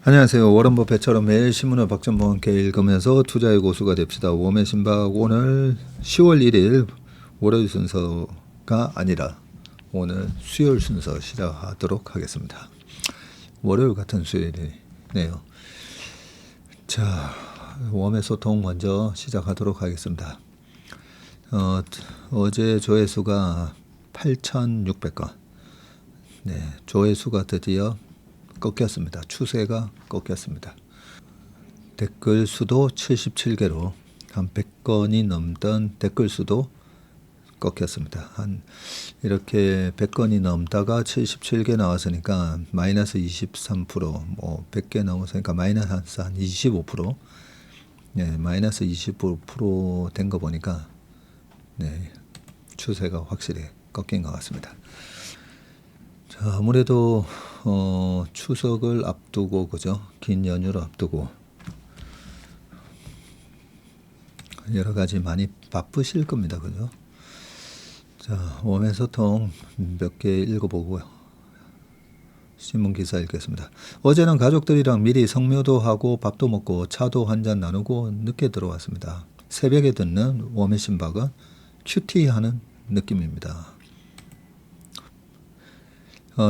안녕하세요. 워런 버핏처럼 매일 신문을 박전봉 함께 읽으면서 투자의 고수가 됩시다. 웜의 신박 오늘 10월 1일 월요일 순서가 아니라 오늘 수요일 순서 시작하도록 하겠습니다. 월요일 같은 수요일이네요. 자, 웜의 소통 먼저 시작하도록 하겠습니다. 어제 조회수가 8,600건. 네, 조회수가 드디어 꺾였습니다. 추세가 꺾였습니다. 댓글 수도 77개로 한 100건이 넘던 댓글 수도 꺾였습니다. 한 이렇게 100건이 넘다가 77개 나왔으니까 마이너스 23%, 뭐 100개 넘었으니까 마이너스 한 25%, 네, 마이너스 25% 된 거 보니까 네, 추세가 확실히 꺾인 것 같습니다. 자, 아무래도 추석을 앞두고 그죠? 긴 연휴를 앞두고 여러 가지 많이 바쁘실 겁니다. 그죠? 자, 웜의 소통 몇 개 읽어보고요. 신문 기사 읽겠습니다. 어제는 가족들이랑 미리 성묘도 하고 밥도 먹고 차도 한잔 나누고 늦게 들어왔습니다. 새벽에 듣는 웜의 신박은 큐티하는 느낌입니다.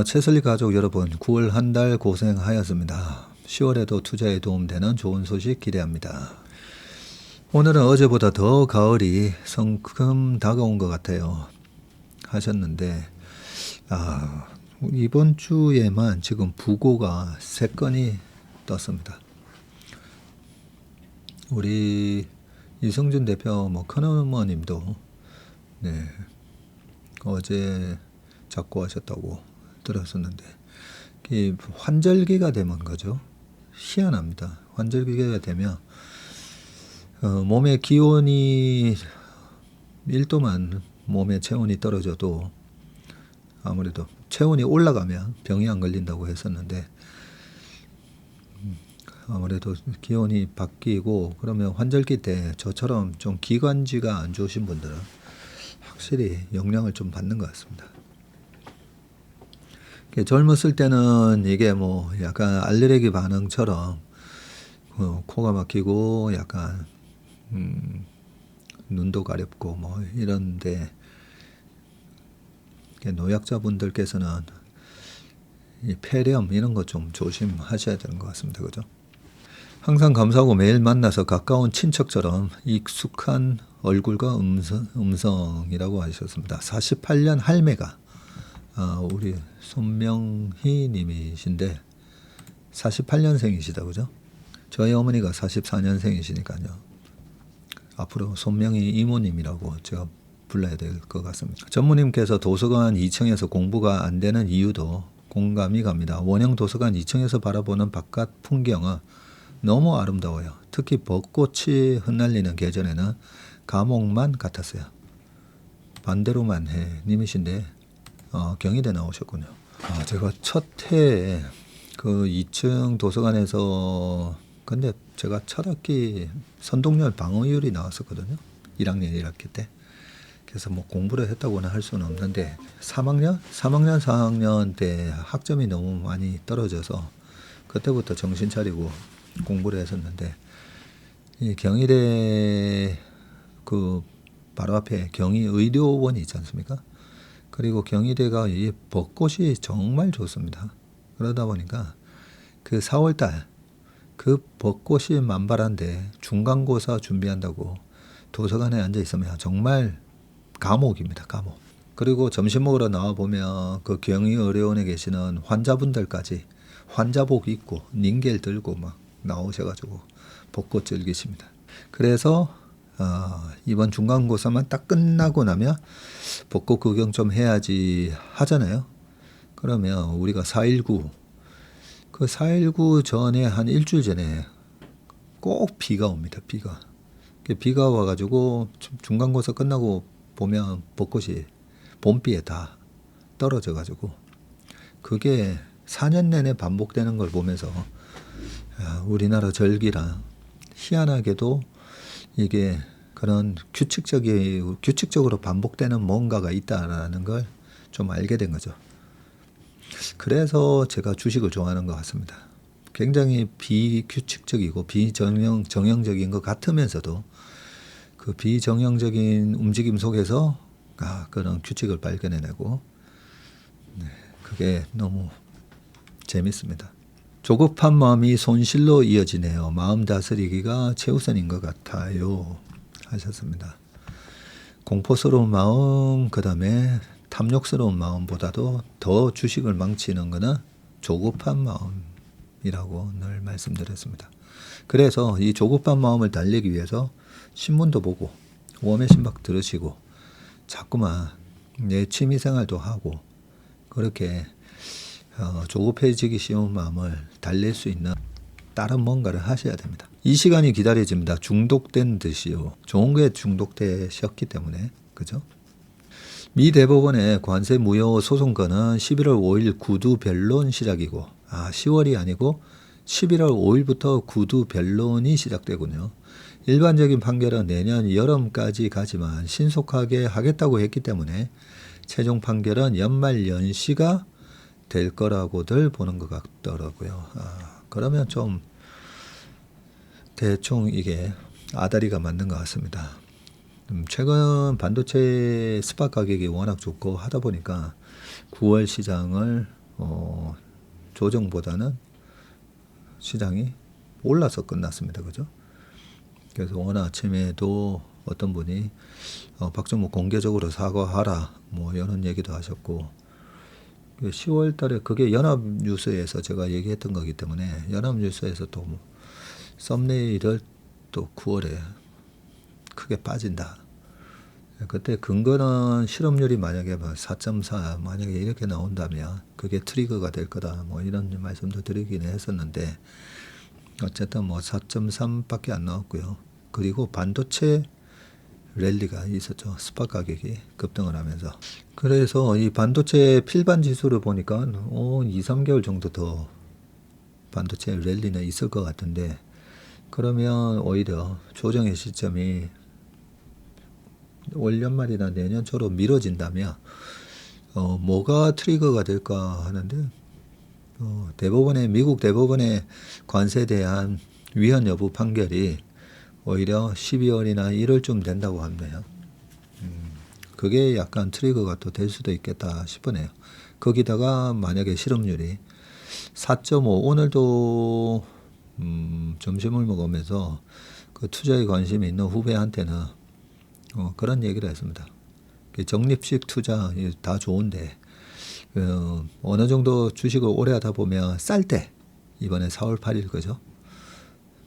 채슬리 가족 여러분, 9월 한 달 고생하였습니다. 10월에도 투자에 도움되는 좋은 소식 기대합니다. 오늘은 어제보다 더 가을이 성큼 다가온 것 같아요. 하셨는데 이번 주에만 지금 부고가 3건이 떴습니다. 우리 이승준 대표 큰어머님도 네, 어제 작고하셨다고 들었었는데 환절기가 되면 거죠. 희한합니다. 환절기가 되면 몸의 기온이 1도만 몸의 체온이 떨어져도 아무래도 체온이 올라가면 병이 안 걸린다고 했었는데 아무래도 기온이 바뀌고 그러면 환절기 때 저처럼 좀 기관지가 안 좋으신 분들은 확실히 영향을 좀 받는 것 같습니다. 젊었을 때는 이게 뭐 약간 알레르기 반응처럼 코가 막히고 약간 눈도 가렵고 뭐 이런데 노약자분들께서는 이 폐렴 이런 거 좀 조심하셔야 되는 것 같습니다. 그죠? 항상 감사하고 매일 만나서 가까운 친척처럼 익숙한 얼굴과 음성이라고 하셨습니다. 48년 할매가 우리 손명희 님이신데 48년생이시다 그죠? 저희 어머니가 44년생이시니까요. 앞으로 손명희 이모님이라고 제가 불러야 될 것 같습니다. 전무님께서 도서관 2층에서 공부가 안 되는 이유도 공감이 갑니다. 원형 도서관 2층에서 바라보는 바깥 풍경은 너무 아름다워요. 특히 벚꽃이 흩날리는 계절에는 감옥만 같았어요. 반대로만 해 님이신데 경희대 나오셨군요. 제가 첫 해에 그 2층 도서관에서 근데 제가 첫 학기 선동열 방어율이 나왔었거든요. 1학년 1학기 때. 그래서 뭐 공부를 했다고는 할 수는 없는데 3학년, 4학년 때 학점이 너무 많이 떨어져서 그때부터 정신 차리고 공부를 했었는데 이 경희대 그 바로 앞에 경희의료원이 있지 않습니까? 그리고 경희대가 이 벚꽃이 정말 좋습니다. 그러다 보니까 그 4월달 그 벚꽃이 만발한데 중간고사 준비한다고 도서관에 앉아 있으면 정말 감옥입니다. 감옥. 그리고 점심 먹으러 나와 보면 그 경희의료원에 계시는 환자분들까지 환자복 입고 닌겔 들고 막 나오셔가지고 벚꽃 즐기십니다. 그래서 이번 중간고사만 딱 끝나고 나면 벚꽃 구경 좀 해야지 하잖아요. 그러면 우리가 4.19 그 4.19 전에 한 일주일 전에 꼭 비가 옵니다. 비가 와가지고 중간고사 끝나고 보면 벚꽃이 봄비에 다 떨어져가지고 그게 4년 내내 반복되는 걸 보면서 우리나라 절기랑 희한하게도 이게 그런 규칙적으로 반복되는 뭔가가 있다라는 걸 좀 알게 된 거죠. 그래서 제가 주식을 좋아하는 것 같습니다. 굉장히 비규칙적이고 정형적인 것 같으면서도 그 비정형적인 움직임 속에서 그런 규칙을 발견해내고 그게 너무 재밌습니다. 조급한 마음이 손실로 이어지네요. 마음 다스리기가 최우선인 것 같아요. 하셨습니다. 공포스러운 마음, 그 다음에 탐욕스러운 마음보다도 더 주식을 망치는 것은 조급한 마음이라고 늘 말씀드렸습니다. 그래서 이 조급한 마음을 달래기 위해서 신문도 보고 웜의 신박 들으시고 자꾸만 내 취미생활도 하고 그렇게 조급해지기 쉬운 마음을 달랠 수 있는 다른 뭔가를 하셔야 됩니다. 이 시간이 기다려집니다. 중독된 듯이요. 좋은 거에 중독되셨기 때문에 그죠? 미 대법원의 관세 무효 소송건은 11월 5일 구두 변론 시작이고 10월이 아니고 11월 5일부터 구두 변론이 시작되군요. 일반적인 판결은 내년 여름까지 가지만 신속하게 하겠다고 했기 때문에 최종 판결은 연말 연시가 될 거라고들 보는 것 같더라고요. 그러면 좀 대충 이게 아다리가 맞는 것 같습니다. 최근 반도체 스팟 가격이 워낙 좋고 하다 보니까 9월 시장을 조정보다는 시장이 올라서 끝났습니다. 그죠? 그래서 오늘 아침에도 어떤 분이 박정무 공개적으로 사과하라 뭐 이런 얘기도 하셨고 10월 달에 그게 연합뉴스에서 제가 얘기했던 거기 때문에 연합뉴스에서 또 썸네일을 또 9월에 크게 빠진다. 그때 근거는 실업률이 만약에 4.4 만약에 이렇게 나온다면 그게 트리거가 될 거다. 뭐 이런 말씀도 드리긴 했었는데 어쨌든 뭐 4.3밖에 안 나왔고요. 그리고 반도체 랠리가 있었죠. 스팟 가격이 급등을 하면서. 그래서 이 반도체 필반 지수를 보니까 2, 3개월 정도 더 반도체 랠리는 있을 것 같은데 그러면 오히려 조정의 시점이 올 연말이나 내년 초로 미뤄진다면 뭐가 트리거가 될까 하는데 미국 대법원의 관세에 대한 위헌 여부 판결이 오히려 12월이나 1월쯤 된다고 합니다. 그게 약간 트리거가 또 될 수도 있겠다 싶으네요. 거기다가 만약에 실업률이 4.5 오늘도 점심을 먹으면서 그 투자에 관심이 있는 후배한테는 그런 얘기를 했습니다. 적립식 투자 다 좋은데 어느 정도 주식을 오래 하다 보면 쌀 때 이번에 4월 8일 그죠?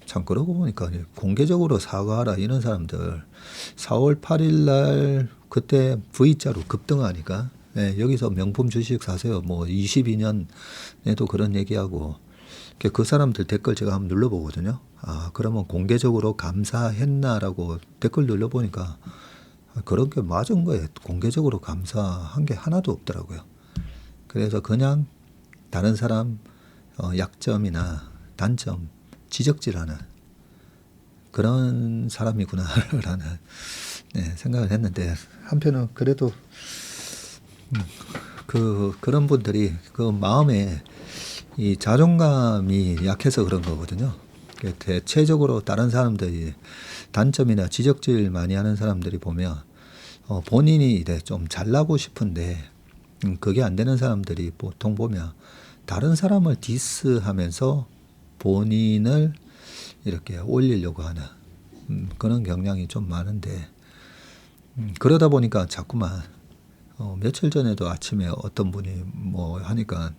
참 그러고 보니까 공개적으로 사과하라 이런 사람들 4월 8일 날 그때 V자로 급등하니까 여기서 명품 주식 사세요. 뭐 22년에도 그런 얘기하고 그 사람들 댓글 제가 한번 눌러보거든요. 그러면 공개적으로 감사했나라고 댓글 눌러보니까 그런 게 맞은 거예요. 공개적으로 감사한 게 하나도 없더라고요. 그래서 그냥 다른 사람 약점이나 단점 지적질하는 그런 사람이구나라는 생각을 했는데 한편은 그래도 그런 분들이 그 마음에 이 자존감이 약해서 그런 거거든요. 대체적으로 다른 사람들이 단점이나 지적질 많이 하는 사람들이 보면 본인이 이래 좀 잘나고 싶은데 그게 안 되는 사람들이 보통 보면 다른 사람을 디스하면서 본인을 이렇게 올리려고 하는 그런 경향이 좀 많은데 그러다 보니까 자꾸만 며칠 전에도 아침에 어떤 분이 뭐 하니까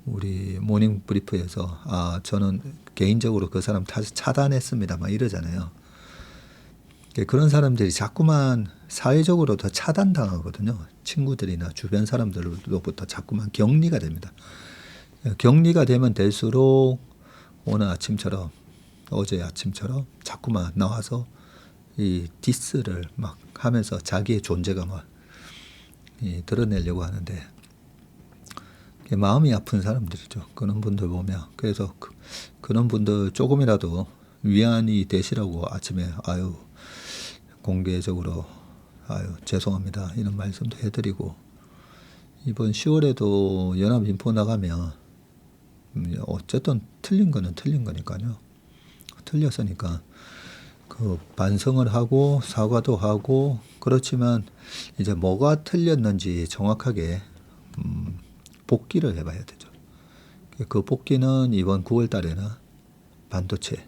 우리 모닝 브리프에서 저는 개인적으로 그 사람 차단했습니다 막 이러잖아요. 그런 사람들이 자꾸만 사회적으로 더 차단당하거든요. 친구들이나 주변 사람들로부터 자꾸만 격리가 됩니다. 격리가 되면 될수록 오늘 아침처럼 어제 아침처럼 자꾸만 나와서 이 디스를 막 하면서 자기의 존재감을 드러내려고 하는데 마음이 아픈 사람들이죠. 그런 분들 보면 그래서 그런 분들 조금이라도 위안이 되시라고 아침에 공개적으로 죄송합니다 이런 말씀도 해드리고 이번 10월에도 연합인포 나가면 어쨌든 틀린 거는 틀린 거니까요. 틀렸으니까 그 반성을 하고 사과도 하고 그렇지만 이제 뭐가 틀렸는지 정확하게 복귀를 해봐야 되죠. 그 복귀는 이번 9월 달에는 반도체.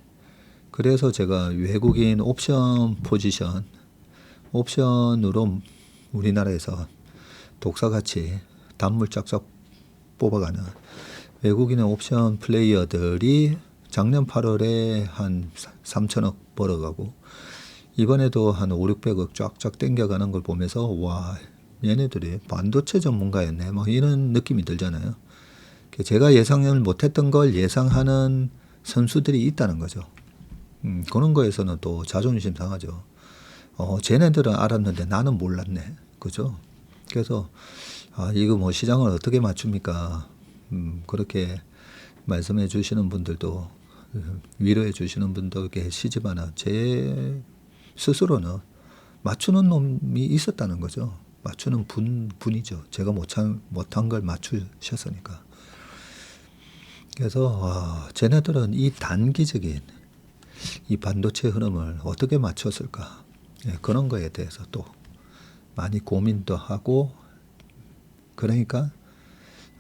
그래서 제가 외국인 옵션 포지션, 옵션으로 우리나라에서 독사같이 단물 쫙쫙 뽑아가는 외국인의 옵션 플레이어들이 작년 8월에 한 3천억 벌어가고 이번에도 한 5, 600억 쫙쫙 땡겨가는 걸 보면서 와, 얘네들이 반도체 전문가였네 뭐 이런 느낌이 들잖아요. 제가 예상을 못했던 걸 예상하는 선수들이 있다는 거죠. 그런 거에서는 또 자존심 상하죠. 쟤네들은 알았는데 나는 몰랐네. 그죠? 그래서 이거 뭐 시장을 어떻게 맞춥니까? 그렇게 말씀해 주시는 분들도 위로해 주시는 분도 계시지만 제 스스로는 맞추는 놈이 있었다는 거죠. 맞추는 분이죠. 제가 못한 걸 맞추셨으니까. 그래서 쟤네들은 이 단기적인 이 반도체 흐름을 어떻게 맞췄을까? 그런 거에 대해서 또 많이 고민도 하고 그러니까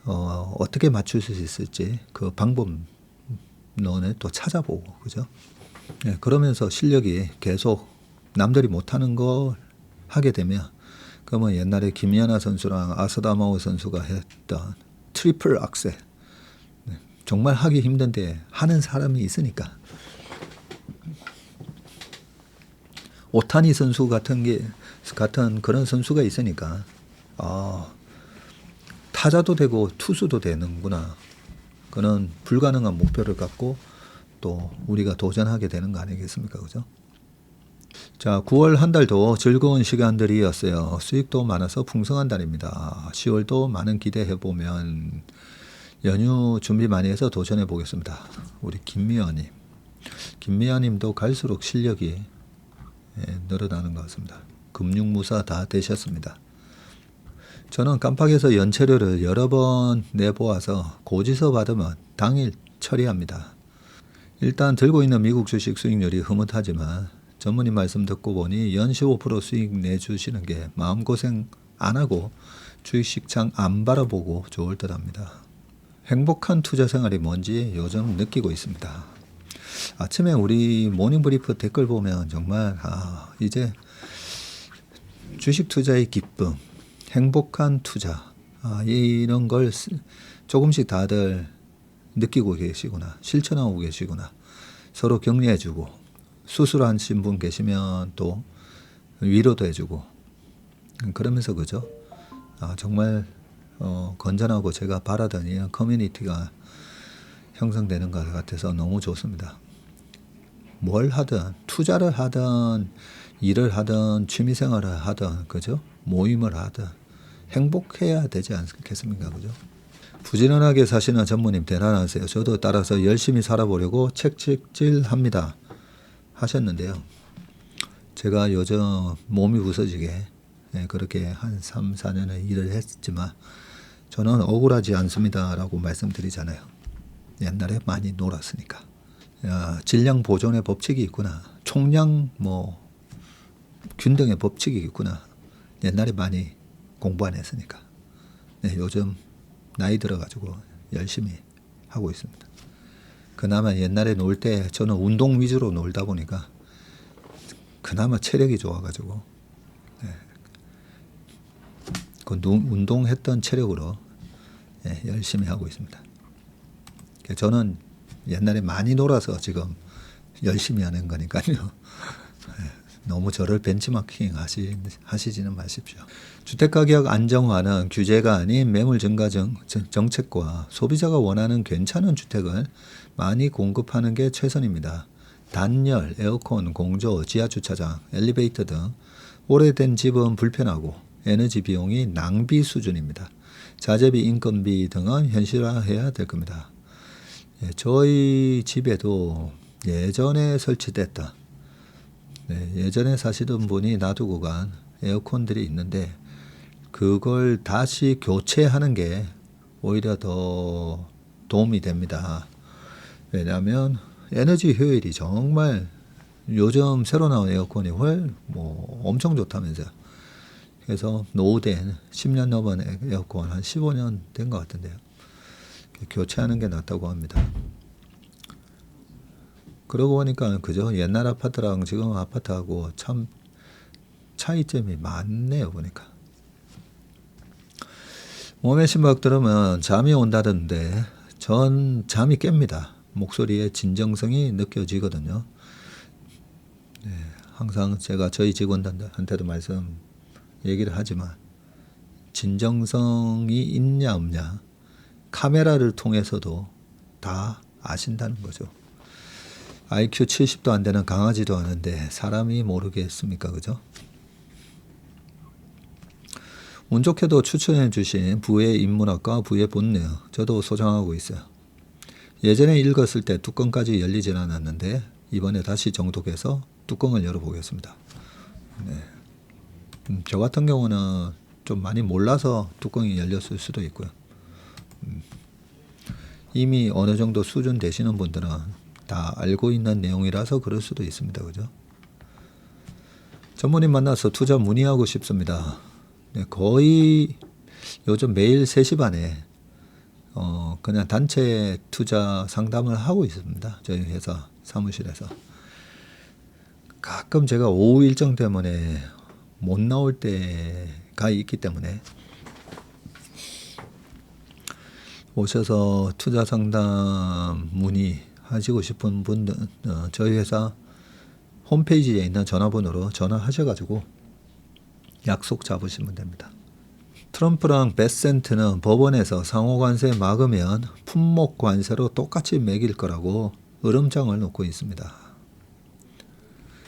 어떻게 맞출 수 있을지 그 방법론을 또 찾아보고 그죠? 그러면서 실력이 계속 남들이 못하는 걸 하게 되면 그러면 옛날에 김연아 선수랑 아사다마오 선수가 했던 트리플 악셀 정말 하기 힘든데 하는 사람이 있으니까 오타니 선수 같은 그런 선수가 있으니까 타자도 되고 투수도 되는구나. 그런 불가능한 목표를 갖고 또 우리가 도전하게 되는 거 아니겠습니까? 그죠? 자, 9월 한 달도 즐거운 시간들이었어요. 수익도 많아서 풍성한 달입니다. 10월도 많은 기대해보면 연휴 준비 많이 해서 도전해 보겠습니다. 우리 김미아님. 김미아님도 갈수록 실력이 늘어나는 것 같습니다. 금융무사 다 되셨습니다. 저는 깜빡해서 연체료를 여러 번 내보아서 고지서 받으면 당일 처리합니다. 일단 들고 있는 미국 주식 수익률이 흐뭇하지만 전문의 말씀 듣고 보니 연 15% 수익 내주시는 게 마음고생 안 하고 주식시장 안 바라보고 좋을 듯 합니다. 행복한 투자 생활이 뭔지 요즘 느끼고 있습니다. 아침에 우리 모닝브리프 댓글 보면 정말 이제 주식 투자의 기쁨, 행복한 투자 이런 걸 조금씩 다들 느끼고 계시구나, 실천하고 계시구나, 서로 격려해주고 수술하신 분 계시면 또 위로도 해주고 그러면서 그죠? 정말 건전하고 제가 바라던 이런 커뮤니티가 형성되는 것 같아서 너무 좋습니다. 뭘 하든 투자를 하든 일을 하든 취미생활을 하든 그죠? 모임을 하든 행복해야 되지 않겠습니까? 그죠? 부지런하게 사시는 전무님 대단하세요. 저도 따라서 열심히 살아보려고 책찍질합니다 하셨는데요. 제가 요즘 몸이 부서지게 그렇게 한 3, 4년을 일을 했지만 저는 억울하지 않습니다라고 말씀드리잖아요. 옛날에 많이 놀았으니까. 질량 보존의 법칙이 있구나. 총량 균등의 법칙이 있구나. 옛날에 많이 공부 안 했으니까. 요즘 나이 들어가지고 열심히 하고 있습니다. 그나마 옛날에 놀 때 저는 운동 위주로 놀다 보니까 그나마 체력이 좋아가지고 그 운동했던 체력으로 열심히 하고 있습니다. 저는 옛날에 많이 놀아서 지금 열심히 하는 거니까요. 너무 저를 벤치마킹 하시지는 마십시오. 주택가격 안정화는 규제가 아닌 매물 증가 정책과 소비자가 원하는 괜찮은 주택을 많이 공급하는 게 최선입니다. 단열, 에어컨, 공조, 지하주차장, 엘리베이터 등 오래된 집은 불편하고 에너지 비용이 낭비 수준입니다. 자재비, 인건비 등은 현실화해야 될 겁니다. 저희 집에도 예전에 설치됐던 예전에 사시던 분이 놔두고 간 에어컨들이 있는데 그걸 다시 교체하는 게 오히려 더 도움이 됩니다. 왜냐하면 에너지 효율이 정말 요즘 새로 나온 에어컨이 엄청 좋다면서요. 그래서 노후된 10년 넘은 에어컨 한 15년 된 것 같은데요. 교체하는 게 낫다고 합니다. 그러고 보니까 그죠? 옛날 아파트랑 지금 아파트하고 참 차이점이 많네요. 보니까. 몸의 심박 들으면 잠이 온다던데 전 잠이 깹니다. 목소리에 진정성이 느껴지거든요. 네, 항상 제가 저희 직원들한테도 얘기를 하지만 진정성이 있냐 없냐 카메라를 통해서도 다 아신다는 거죠. IQ 70도 안 되는 강아지도 아는데 사람이 모르겠습니까? 그죠? 운 좋게도 추천해 주신 부의 인문학과 부의 본능 저도 소장하고 있어요. 예전에 읽었을 때 뚜껑까지 열리진 않았는데 이번에 다시 정독해서 뚜껑을 열어보겠습니다. 네. 저 같은 경우는 좀 많이 몰라서 뚜껑이 열렸을 수도 있고요. 이미 어느 정도 수준 되시는 분들은 다 알고 있는 내용이라서 그럴 수도 있습니다. 그죠? 전문인 만나서 투자 문의하고 싶습니다. 네, 거의 요즘 매일 3시 반에 그냥 단체 투자 상담을 하고 있습니다. 저희 회사 사무실에서. 가끔 제가 오후 일정 때문에 못 나올 때가 있기 때문에 오셔서 투자 상담 문의하시고 싶은 분들 저희 회사 홈페이지에 있는 전화번호로 전화하셔가지고 약속 잡으시면 됩니다. 트럼프랑 베센트는 법원에서 상호관세 막으면 품목관세로 똑같이 매길 거라고 으름장을 놓고 있습니다.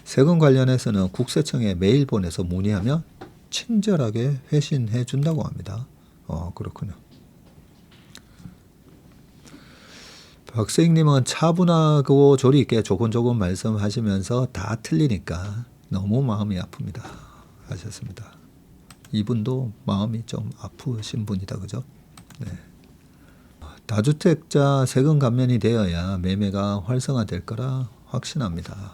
세금 관련해서는 국세청에 메일 보내서 문의하면 친절하게 회신해 준다고 합니다. 그렇군요. 박세익님은 차분하고 조리 있게 조곤조곤 말씀하시면서 다 틀리니까 너무 마음이 아픕니다. 하셨습니다. 이분도 마음이 좀 아프신 분이다. 그죠? 네. 다주택자 세금 감면이 되어야 매매가 활성화될 거라 확신합니다.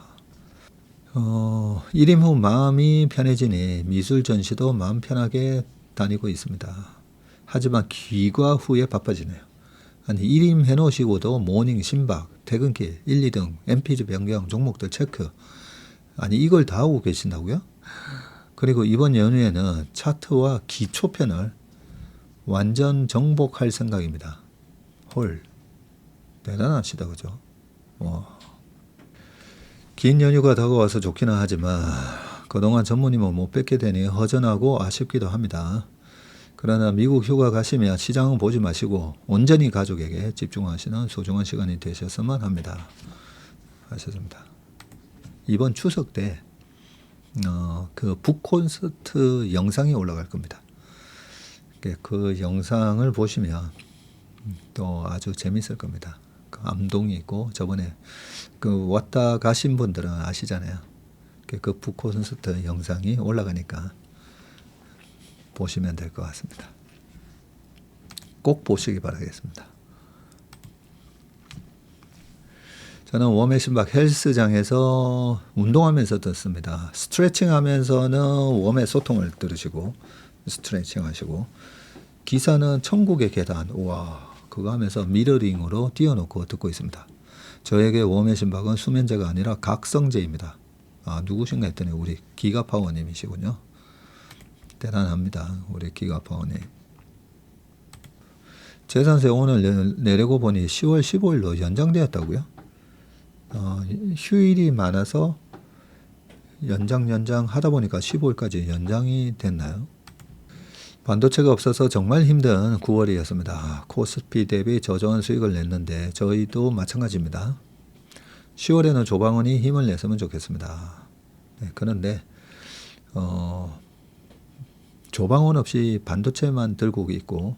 1임 후 마음이 편해지니 미술 전시도 마음 편하게 다니고 있습니다. 하지만 귀가 후에 바빠지네요. 아니 1임 해놓으시고도 모닝, 심박, 퇴근길, 1, 2등, MPG 변경, 종목들 체크 아니 이걸 다 하고 계신다고요? 그리고 이번 연휴에는 차트와 기초편을 완전 정복할 생각입니다. 헐 대단하시다. 그죠? 긴 연휴가 다가와서 좋기는 하지만 그동안 전무님은 못 뵙게 되니 허전하고 아쉽기도 합니다. 그러나 미국 휴가 가시면 시장은 보지 마시고 온전히 가족에게 집중하시는 소중한 시간이 되셨으면 합니다. 하셨습니다. 이번 추석 때 그 북콘서트 영상이 올라갈 겁니다. 그 영상을 보시면 또 아주 재밌을 겁니다. 그 암동이 있고 저번에 그 왔다 가신 분들은 아시잖아요. 그 북콘서트 영상이 올라가니까 보시면 될 것 같습니다. 꼭 보시기 바라겠습니다. 저는 웜의 신박 헬스장에서 운동하면서 듣습니다. 스트레칭 하면서는 웜의 소통을 들으시고 스트레칭 하시고 기사는 천국의 계단 우와 그거 하면서 미러링으로 띄워놓고 듣고 있습니다. 저에게 웜의 신박은 수면제가 아니라 각성제입니다. 누구신가 했더니 우리 기가파워님이시군요. 대단합니다. 우리 기가파워님. 재산세 오늘 내려고 보니 10월 15일로 연장되었다고요? 휴일이 많아서 연장 하다 보니까 15일까지 연장이 됐나요? 반도체가 없어서 정말 힘든 9월이었습니다. 코스피 대비 저조한 수익을 냈는데 저희도 마찬가지입니다. 10월에는 조방원이 힘을 냈으면 좋겠습니다. 네, 그런데 조방원 없이 반도체만 들고 있고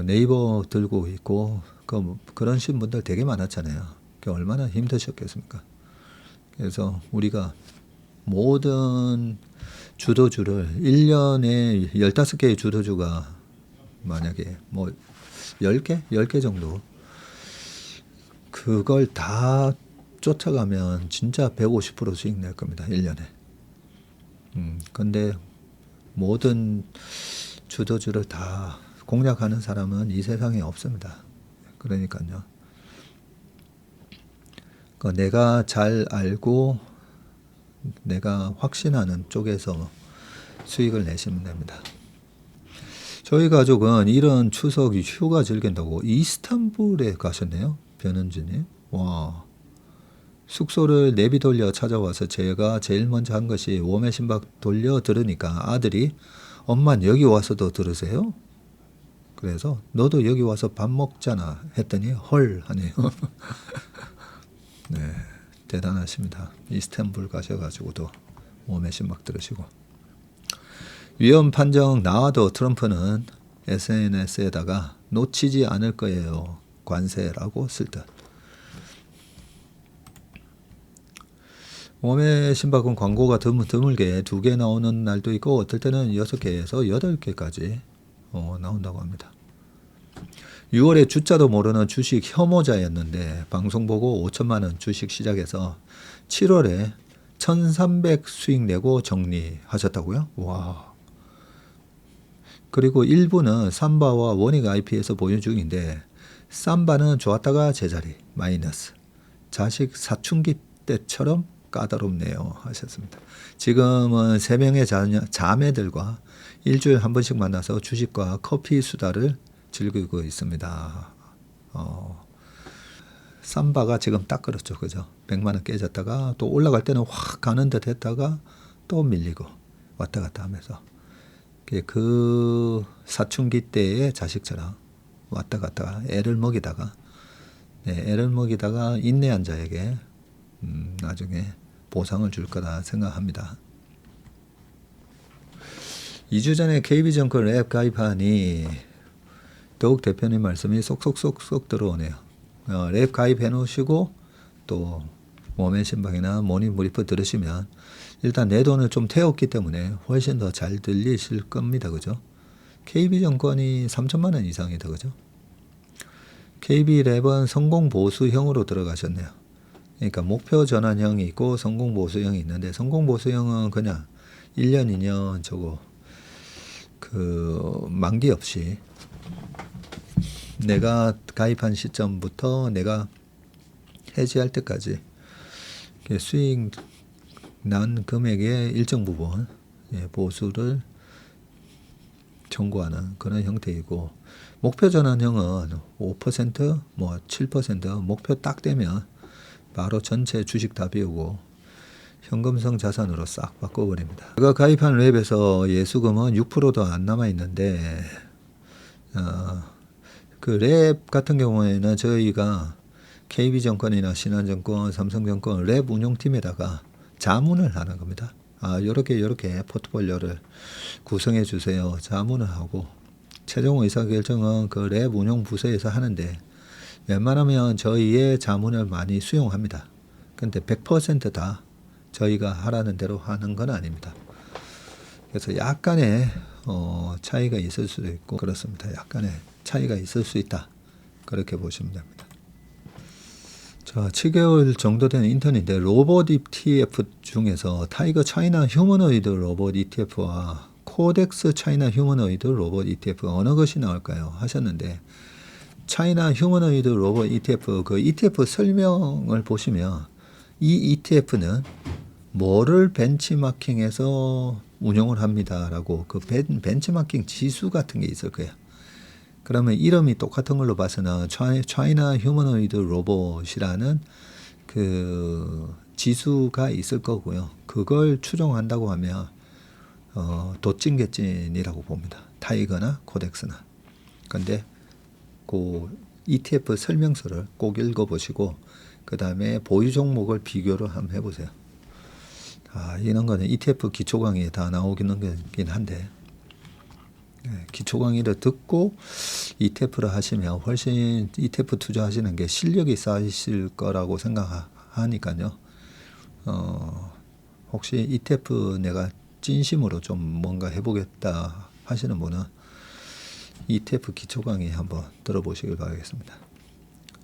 네이버 들고 있고 그런 분들 되게 많았잖아요. 얼마나 힘드셨겠습니까? 그래서 우리가 모든 주도주를 1년에 15개의 주도주가 만약에 10개? 10개 정도. 그걸 다 쫓아가면 진짜 150% 수익 낼 겁니다. 1년에. 근데 모든 주도주를 다 공략하는 사람은 이 세상에 없습니다. 그러니까요. 내가 잘 알고 내가 확신하는 쪽에서 수익을 내시면 됩니다. 저희 가족은 이런 추석 휴가 즐긴다고 이스탄불에 가셨네요. 변은주님. 와. 숙소를 내비 돌려 찾아와서 제가 제일 먼저 한 것이 웜의 신박 돌려 들으니까 아들이 엄만 여기 와서도 들으세요? 그래서 너도 여기 와서 밥 먹잖아 했더니 헐 하네요. 네, 대단하십니다. 이스탄불 가셔가지고도 웜의 신박 들으시고. 위헌 판정 나와도 트럼프는 SNS에다가 놓치지 않을 거예요. 관세라고 쓸 듯. 웜의 신박은 광고가 드물게 2개 나오는 날도 있고 어떨 때는 6개에서 8개까지 나온다고 합니다. 6월에 주자도 모르는 주식 혐오자였는데 방송 보고 5천만 원 주식 시작해서 7월에 1,300 수익 내고 정리하셨다고요? 와. 그리고 일부는 삼바와 원익 IP에서 보유 중인데 삼바는 좋았다가 제자리 마이너스. 자식 사춘기 때처럼 까다롭네요 하셨습니다. 지금은 3명의 자매들과 일주일에 한 번씩 만나서 주식과 커피 수다를 즐기고 있습니다. 삼바가 지금 딱 그렇죠. 그죠? 100만 원 깨졌다가 또 올라갈 때는 확 가는 듯 했다가 또 밀리고 왔다 갔다 하면서 그 사춘기 때의 자식처럼 왔다 갔다 애를 먹이다가 인내한 자에게 나중에 보상을 줄 거다 생각합니다. 2주 전에 KB증권 랩 가입하니 더욱 대표님 말씀이 쏙쏙쏙쏙 들어오네요. 랩 가입해 놓으시고 또 웜의 신박이나 모닝 브리프 들으시면 일단 내 돈을 좀 태웠기 때문에 훨씬 더 잘 들리실 겁니다. 그죠? KB증권이 3천만 원 이상이다. 그죠? KB랩은 성공보수형으로 들어가셨네요. 그러니까 목표 전환형이 있고 성공보수형이 있는데 성공보수형은 그냥 1년, 2년 만기 없이 내가 가입한 시점부터 내가 해지할 때까지 수익 난 금액의 일정 부분 보수를 청구하는 그런 형태이고 목표 전환형은 5% 7% 목표 딱 되면 바로 전체 주식 다 비우고 현금성 자산으로 싹 바꿔버립니다. 제가 가입한 랩에서 예수금은 6%도 안 남아있는데 그 랩 같은 경우에는 저희가 KB증권이나 신한증권, 삼성증권 랩 운용팀에다가 자문을 하는 겁니다. 요렇게 포트폴리오를 구성해 주세요. 자문을 하고 최종 의사결정은 그 랩 운용 부서에서 하는데 웬만하면 저희의 자문을 많이 수용합니다. 근데 100% 저희가 하라는 대로 하는 건 아닙니다. 그래서 약간의 차이가 있을 수도 있고 그렇습니다. 약간의 차이가 있을 수 있다. 그렇게 보시면 됩니다. 자, 7개월 정도 된 인턴인데 로봇 ETF 중에서 타이거 차이나 휴머노이드 로봇 ETF와 코덱스 차이나 휴머노이드 로봇 ETF 어느 것이 나올까요? 하셨는데 차이나 휴머노이드 로봇 ETF 그 ETF 설명을 보시면 이 ETF는 뭐를 벤치마킹해서 운용을 합니다라고 그 벤치마킹 지수 같은 게 있을 거예요. 그러면 이름이 똑같은 걸로 봐서는 차이나 휴머노이드 로봇이라는 그 지수가 있을 거고요. 그걸 추종한다고 하면 도찐개찐이라고 봅니다. 타이거나 코덱스나. 근데 그 ETF 설명서를 꼭 읽어보시고 그 다음에 보유 종목을 비교를 한번 해보세요. 이런 거는 ETF 기초 강의에 다 나오기는 한데 기초 강의를 듣고 ETF를 하시면 훨씬 ETF 투자하시는 게 실력이 쌓이실 거라고 생각하니까요. 혹시 ETF 내가 진심으로 좀 뭔가 해보겠다 하시는 분은 ETF 기초 강의 한번 들어보시길 바라겠습니다.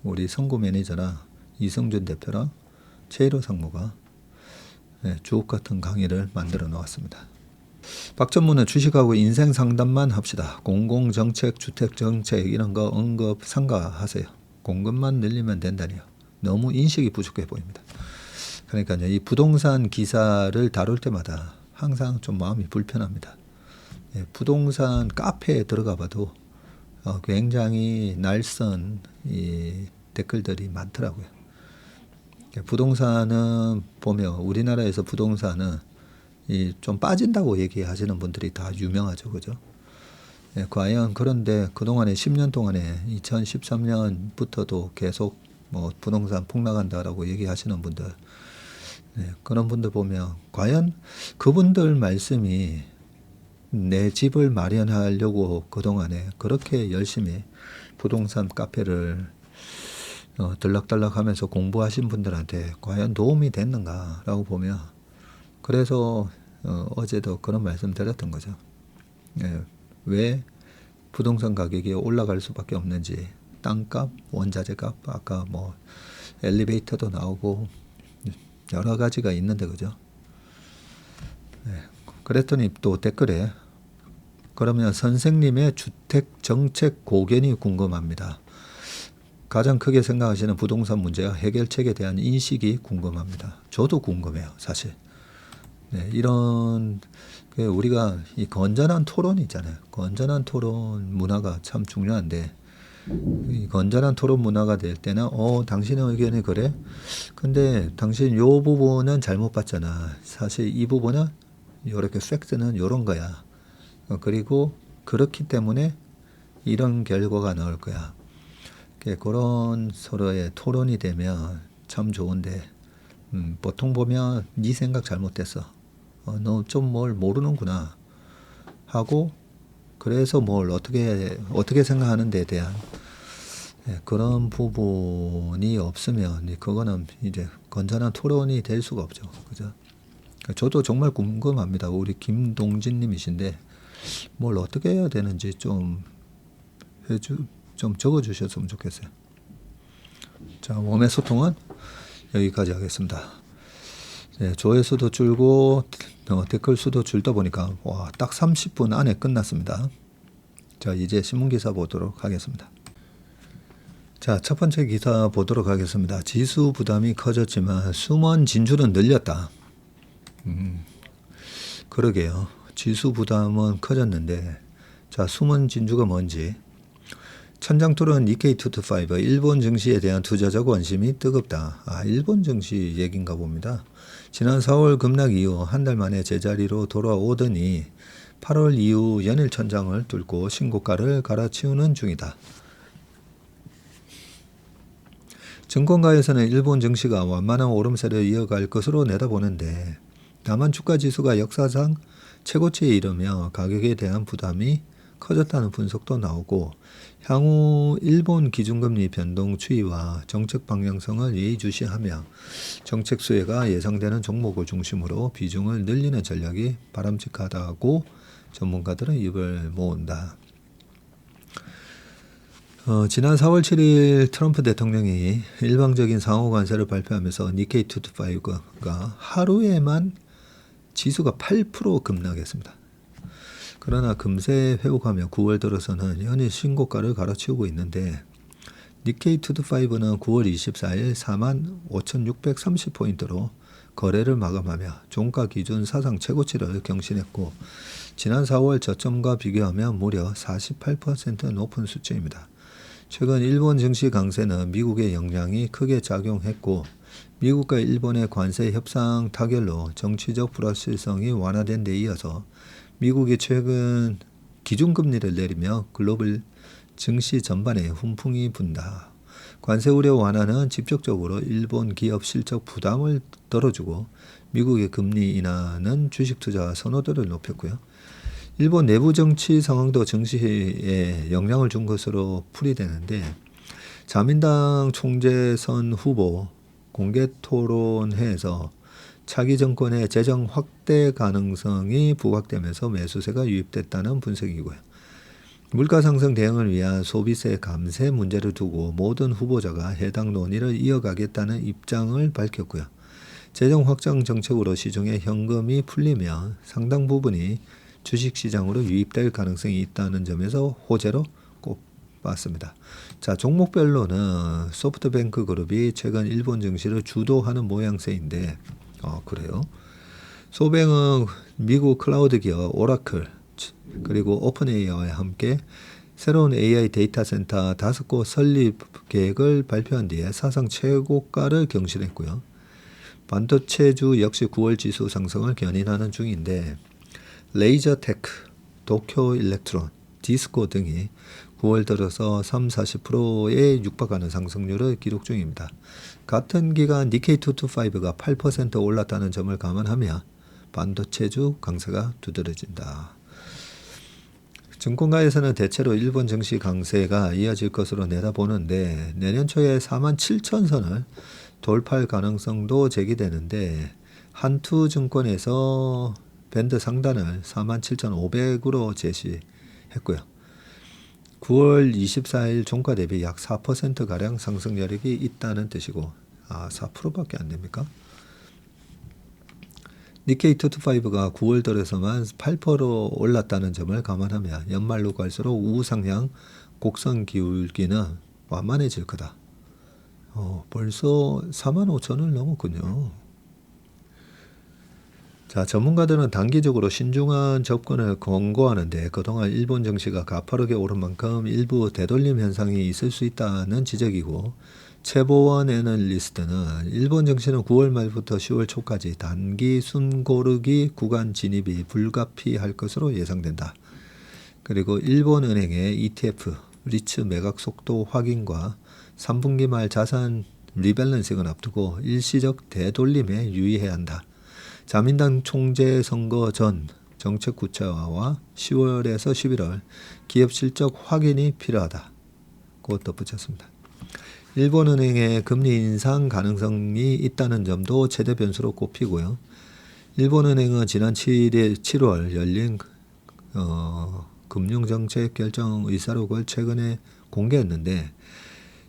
우리 선구 매니저나 이성준 대표랑 최일호 상무가 주옥 같은 강의를 만들어 놓았습니다. 박전무는 주식하고 인생 상담만 합시다. 공공정책, 주택정책 이런 거 언급 삼가하세요. 공급만 늘리면 된다니요. 너무 인식이 부족해 보입니다. 그러니까요, 이 부동산 기사를 다룰 때마다 항상 좀 마음이 불편합니다. 부동산 카페에 들어가 봐도 굉장히 날선 이 댓글들이 많더라고요. 부동산은 보면 우리나라에서 부동산은 좀 빠진다고 얘기하시는 분들이 다 유명하죠, 그죠? 과연 그런데 그동안에 10년 동안에 2013년부터도 계속 뭐 부동산 폭락한다라고 얘기하시는 분들, 그런 분들 보면 과연 그분들 말씀이 내 집을 마련하려고 그동안에 그렇게 열심히 부동산 카페를 들락달락 하면서 공부하신 분들한테 과연 도움이 됐는가라고 보면, 그래서 어제도 그런 말씀 드렸던 거죠. 왜 부동산 가격이 올라갈 수밖에 없는지, 땅값, 원자재값, 아까 뭐 엘리베이터도 나오고 여러 가지가 있는데, 그죠? 그랬더니 또 댓글에 그러면 선생님의 주택 정책 고견이 궁금합니다. 가장 크게 생각하시는 부동산 문제와 해결책에 대한 인식이 궁금합니다. 저도 궁금해요, 사실. 이런 우리가 이 건전한 토론이 있잖아요. 건전한 토론 문화가 참 중요한데, 이 건전한 토론 문화가 될 때는 당신의 의견이 그래? 근데 당신 요 부분은 잘못 봤잖아. 사실 이 부분은 이렇게 팩트는 요런 거야. 그리고 그렇기 때문에 이런 결과가 나올 거야. 그런 서로의 토론이 되면 참 좋은데, 보통 보면 네 생각 잘못됐어. 너 좀 뭘 모르는구나 하고, 그래서 뭘 어떻게 생각하는 데 대한 그런 부분이 없으면 그거는 이제 건전한 토론이 될 수가 없죠. 그죠? 저도 정말 궁금합니다. 우리 김동진 님이신데 뭘 어떻게 해야 되는지 좀 적어 주셨으면 좋겠어요. 자, 몸의 소통은 여기까지 하겠습니다. 조회수도 줄고 댓글 수도 줄다 보니까 딱 30분 안에 끝났습니다. 자, 이제 신문기사 보도록 하겠습니다. 자, 첫 번째 기사 보도록 하겠습니다. 지수 부담이 커졌지만 숨은 진주는 늘렸다. 그러게요. 지수 부담은 커졌는데, 자, 숨은 진주가 뭔지. 천장토론 니케이225 일본 증시에 대한 투자자 관심이 뜨겁다. 일본 증시 얘기인가 봅니다. 지난 4월 급락 이후 한 달 만에 제자리로 돌아오더니 8월 이후 연일 천장을 뚫고 신고가를 갈아치우는 중이다. 증권가에서는 일본 증시가 완만한 오름세를 이어갈 것으로 내다보는데, 다만 주가지수가 역사상 최고치에 이르며 가격에 대한 부담이 커졌다는 분석도 나오고, 향후 일본 기준금리 변동 추이와 정책 방향성을 예의주시하며 정책 수혜가 예상되는 종목을 중심으로 비중을 늘리는 전략이 바람직하다고 전문가들은 입을 모은다. 지난 4월 7일 트럼프 대통령이 일방적인 상호 관세를 발표하면서 니케이225가 하루에만 지수가 8% 급락했습니다. 그러나 금세 회복하며 9월 들어서는 연일 신고가를 갈아치우고 있는데, 니케이225는 9월 24일 45,630포인트로 거래를 마감하며 종가 기준 사상 최고치를 경신했고, 지난 4월 저점과 비교하면 무려 48% 높은 수치입니다. 최근 일본 증시 강세는 미국의 영향이 크게 작용했고, 미국과 일본의 관세 협상 타결로 정치적 불확실성이 완화된 데 이어서 미국이 최근 기준금리를 내리며 글로벌 증시 전반에 훈풍이 분다. 관세 우려 완화는 직접적으로 일본 기업 실적 부담을 덜어주고 미국의 금리 인하는 주식 투자 선호도를 높였고요. 일본 내부 정치 상황도 증시에 영향을 준 것으로 풀이되는데, 자민당 총재선 후보 공개 토론회에서 차기 정권의 재정 확대 가능성이 부각되면서 매수세가 유입됐다는 분석이고요. 물가 상승 대응을 위한 소비세 감세 문제를 두고 모든 후보자가 해당 논의를 이어가겠다는 입장을 밝혔고요. 재정 확장 정책으로 시중에 현금이 풀리면 상당 부분이 주식시장으로 유입될 가능성이 있다는 점에서 호재로 꼽았습니다. 자, 종목별로는 소프트뱅크 그룹이 최근 일본 증시를 주도하는 모양새인데 그래요? 소뱅은 미국 클라우드 기업 오라클 그리고 오픈 AI와 함께 새로운 AI 데이터 센터 5곳 설립 계획을 발표한 뒤에 사상 최고가를 경신했고요. 반도체주 역시 9월 지수 상승을 견인하는 중인데 레이저테크, 도쿄 일렉트론, 디스코 등이 9월 들어서 30-40%에 육박하는 상승률을 기록 중입니다. 같은 기간 니케이225가 8% 올랐다는 점을 감안하면 반도체주 강세가 두드러진다. 증권가에서는 대체로 일본 증시 강세가 이어질 것으로 내다보는데 내년 초에 47,000선을 돌파할 가능성도 제기되는데 한투증권에서 밴드 상단을 47,500으로 제시했고요. 9월 24일 종가 대비 약 4%가량 상승 여력이 있다는 뜻이고 4%밖에 안 됩니까? 니케이225가 9월 들어서만 8% 올랐다는 점을 감안하면 연말로 갈수록 우상향 곡선 기울기는 완만해질 거다. 벌써 45,000을 넘었군요. 자, 전문가들은 단기적으로 신중한 접근을 권고하는데 그동안 일본 증시가 가파르게 오른 만큼 일부 되돌림 현상이 있을 수 있다는 지적이고 최보원 애널리스트는 일본 증시는 9월 말부터 10월 초까지 단기 순고르기 구간 진입이 불가피할 것으로 예상된다. 그리고 일본은행의 ETF 리츠 매각 속도 확인과 3분기 말 자산 리밸런싱을 앞두고 일시적 되돌림에 유의해야 한다. 자민당 총재 선거 전 정책 구체화와 10월에서 11월 기업 실적 확인이 필요하다. 고 덧붙였습니다. 일본은행의 금리 인상 가능성이 있다는 점도 최대 변수로 꼽히고요. 일본은행은 지난 7월 열린 금융정책 결정 의사록을 최근에 공개했는데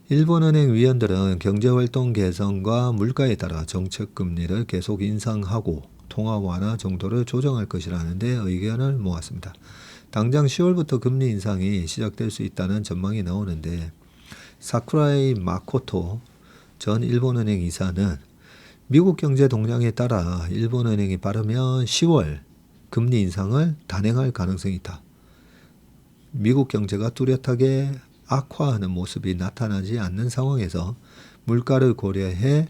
일본은행 위원들은 경제활동 개선과 물가에 따라 정책금리를 계속 인상하고 통화 완화 정도를 조정할 것이라는데 의견을 모았습니다. 당장 10월부터 금리 인상이 시작될 수 있다는 전망이 나오는데 사쿠라이 마코토 전 일본은행 이사는 미국 경제 동향에 따라 일본은행이 빠르면 10월 금리 인상을 단행할 가능성이 있다. 미국 경제가 뚜렷하게 악화하는 모습이 나타나지 않는 상황에서 물가를 고려해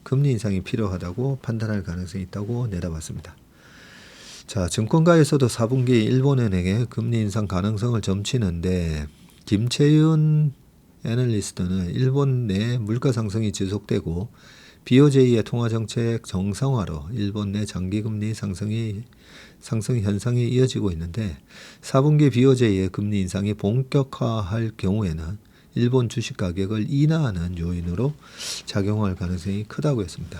금리 인상이 필요하다고 판단할 가능성이 있다고 내다봤습니다. 자, 증권가에서도 4분기 일본은행의 금리 인상 가능성을 점치는데 김채윤 애널리스트는 일본 내 물가 상승이 지속되고 BOJ의 통화정책 정상화로 일본 내 장기금리 상승 현상이 이어지고 있는데 4분기 BOJ의 금리 인상이 본격화할 경우에는 일본 주식 가격을 인하하는 요인으로 작용할 가능성이 크다고 했습니다.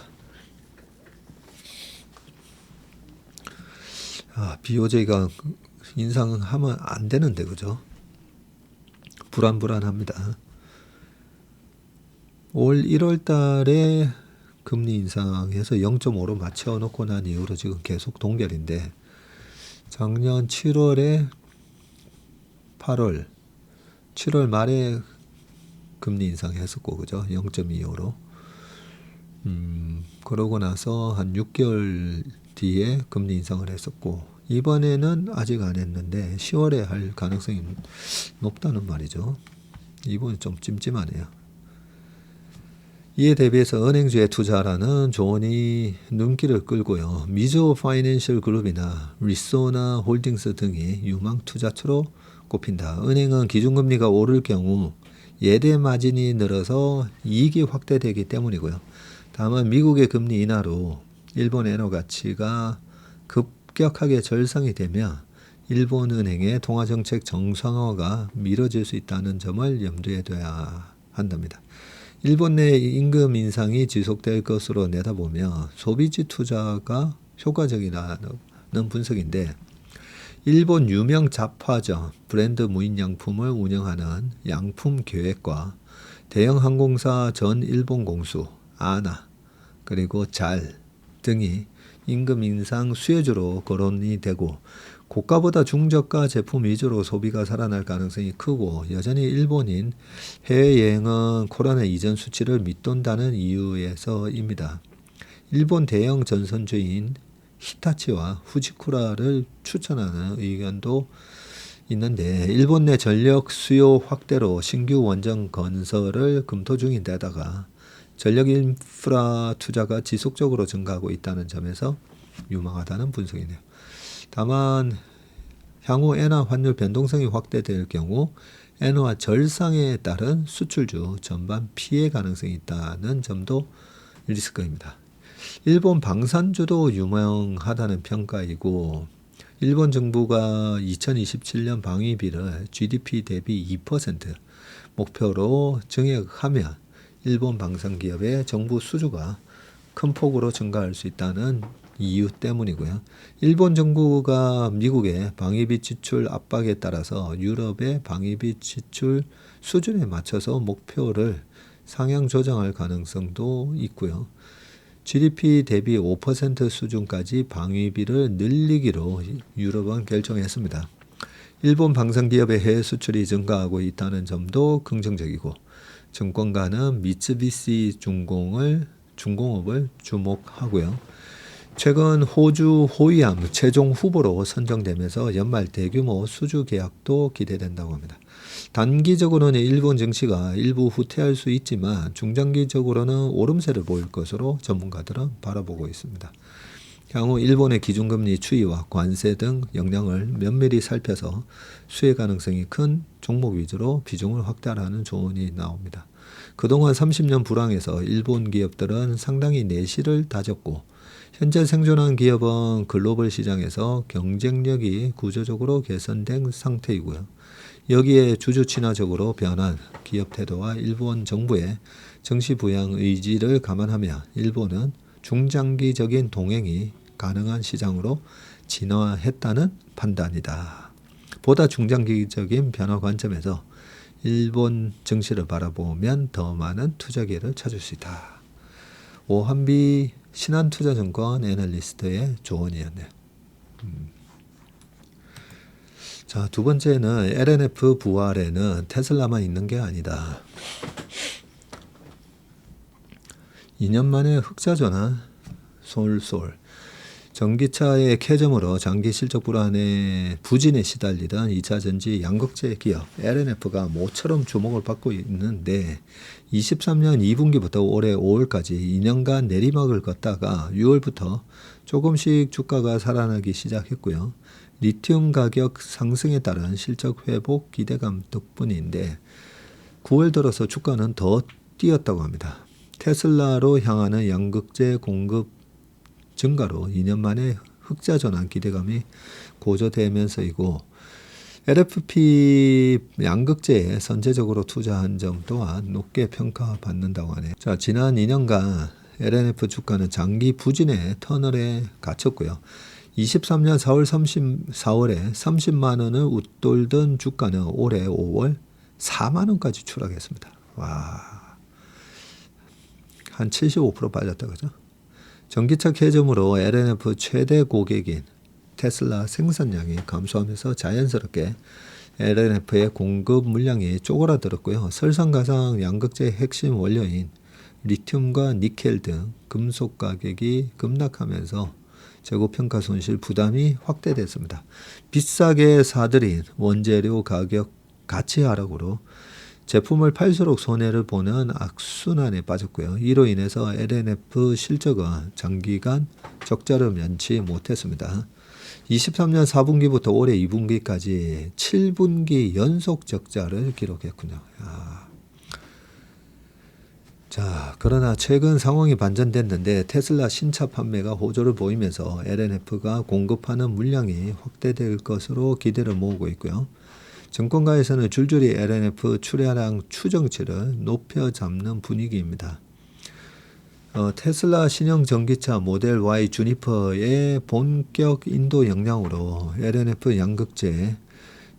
BOJ가 인상하면 안 되는데 그죠? 불안합니다. 올 1월 달에 금리 인상해서 0.5로 맞춰놓고 난 이후로 지금 계속 동결인데 작년 7월 말에 금리 인상했었고 그죠? 0.25로 그러고 나서 한 6개월 뒤에 금리 인상을 했었고 이번에는 아직 안 했는데 10월에 할 가능성이 높다는 말이죠. 이번에 좀 찜찜하네요. 이에 대비해서 은행주에 투자하라는 조언이 눈길을 끌고요. 미즈호 파이낸셜 그룹이나 리소나 홀딩스 등이 유망 투자처로 꼽힌다. 은행은 기준금리가 오를 경우 예대 마진이 늘어서 이익이 확대되기 때문이고요. 다만 미국의 금리 인하로 일본 엔화 가치가 급격하게 절상이 되면 일본 은행의 통화정책 정상화가 미뤄질 수 있다는 점을 염두에 둬야 한답니다. 일본 내 임금 인상이 지속될 것으로 내다보며 소비지 투자가 효과적이라는 분석인데 일본 유명 잡화점 브랜드 무인양품을 운영하는 양품계획과 대형 항공사 전 일본 공수, 아나, 그리고 잘 등이 임금 인상 수혜주로 거론이 되고 고가보다 중저가 제품 위주로 소비가 살아날 가능성이 크고 여전히 일본인 해외여행은 코로나 이전 수치를 밑돈다는 이유에서입니다. 일본 대형 전선주인 히타치와 후지쿠라를 추천하는 의견도 있는데 일본 내 전력 수요 확대로 신규 원전 건설을 검토 중인데다가 전력 인프라 투자가 지속적으로 증가하고 있다는 점에서 유망하다는 분석이네요. 다만 향후 엔화 환율 변동성이 확대될 경우 엔화 절상에 따른 수출주 전반 피해 가능성이 있다는 점도 리스크입니다. 일본 방산주도 유명하다는 평가이고 일본 정부가 2027년 방위비를 GDP 대비 2% 목표로 증액하면 일본 방산기업의 정부 수주가 큰 폭으로 증가할 수 있다는 이유 때문이고요. 일본 정부가 미국의 방위비 지출 압박에 따라서 유럽의 방위비 지출 수준에 맞춰서 목표를 상향 조정할 가능성도 있고요. GDP 대비 5% 수준까지 방위비를 늘리기로 유럽은 결정했습니다. 일본 방산기업의 해외 수출이 증가하고 있다는 점도 긍정적이고 증권가는 미쓰비시 중공업을 주목하고요. 최근 호주 호위함 최종 후보로 선정되면서 연말 대규모 수주 계약도 기대된다고 합니다. 단기적으로는 일본 증시가 일부 후퇴할 수 있지만 중장기적으로는 오름세를 보일 것으로 전문가들은 바라보고 있습니다. 향후 일본의 기준금리 추이와 관세 등 영향을 면밀히 살펴서 수혜 가능성이 큰 종목 위주로 비중을 확대하라는 조언이 나옵니다. 그동안 30년 불황에서 일본 기업들은 상당히 내실을 다졌고 현재 생존한 기업은 글로벌 시장에서 경쟁력이 구조적으로 개선된 상태이고요. 여기에 주주 친화적으로 변한 기업 태도와 일본 정부의 정시 부양 의지를 감안하며 일본은 중장기적인 동행이 가능한 시장으로 진화했다는 판단이다. 보다 중장기적인 변화 관점에서 일본 증시를 바라보면 더 많은 투자 기회를 찾을 수 있다. 오한비 신한투자증권 애널리스트의 조언이었네요. 자, 두 번째는 LNF 부활에는 테슬라만 있는 게 아니다. 2년 만에 흑자 전환 솔솔. 전기차의 쾌점으로 장기 실적 불안에 부진에 시달리던 2차 전지 양극재 기업 LNF가 모처럼 주목을 받고 있는데 23년 2분기부터 올해 5월까지 2년간 내리막을 걷다가 6월부터 조금씩 주가가 살아나기 시작했고요. 리튬 가격 상승에 따른 실적 회복 기대감 덕분인데 9월 들어서 주가는 더 뛰었다고 합니다. 테슬라로 향하는 양극재 공급 증가로 2년 만에 흑자 전환 기대감이 고조되면서이고 LFP 양극재에 선제적으로 투자한 점 또한 높게 평가받는다고 하네요. 자, 지난 2년간 LNF 주가는 장기 부진의 터널에 갇혔고요. 23년 4월에 30만 원을 웃돌던 주가는 올해 5월 4만 원까지 추락했습니다. 와, 한 75% 빠졌다 그죠? 전기차 쾌점으로 LNF 최대 고객인 테슬라 생산량이 감소하면서 자연스럽게 LNF의 공급 물량이 쪼그라들었고요. 설상가상 양극재의 핵심 원료인 리튬과 니켈 등 금속 가격이 급락하면서 재고평가 손실 부담이 확대됐습니다. 비싸게 사들인 원재료 가격 가치 하락으로 제품을 팔수록 손해를 보는 악순환에 빠졌고요. 이로 인해서 LNF 실적은 장기간 적자를 면치 못했습니다. 23년 4분기부터 올해 2분기까지 7분기 연속 적자를 기록했군요. 자, 그러나 최근 상황이 반전됐는데 테슬라 신차 판매가 호조를 보이면서 LNF가 공급하는 물량이 확대될 것으로 기대를 모으고 있고요. 증권가에서는 줄줄이 LNF 출하량 추정치를 높여 잡는 분위기입니다. 테슬라 신형 전기차 모델 Y 주니퍼의 본격 인도 역량으로 LNF 양극재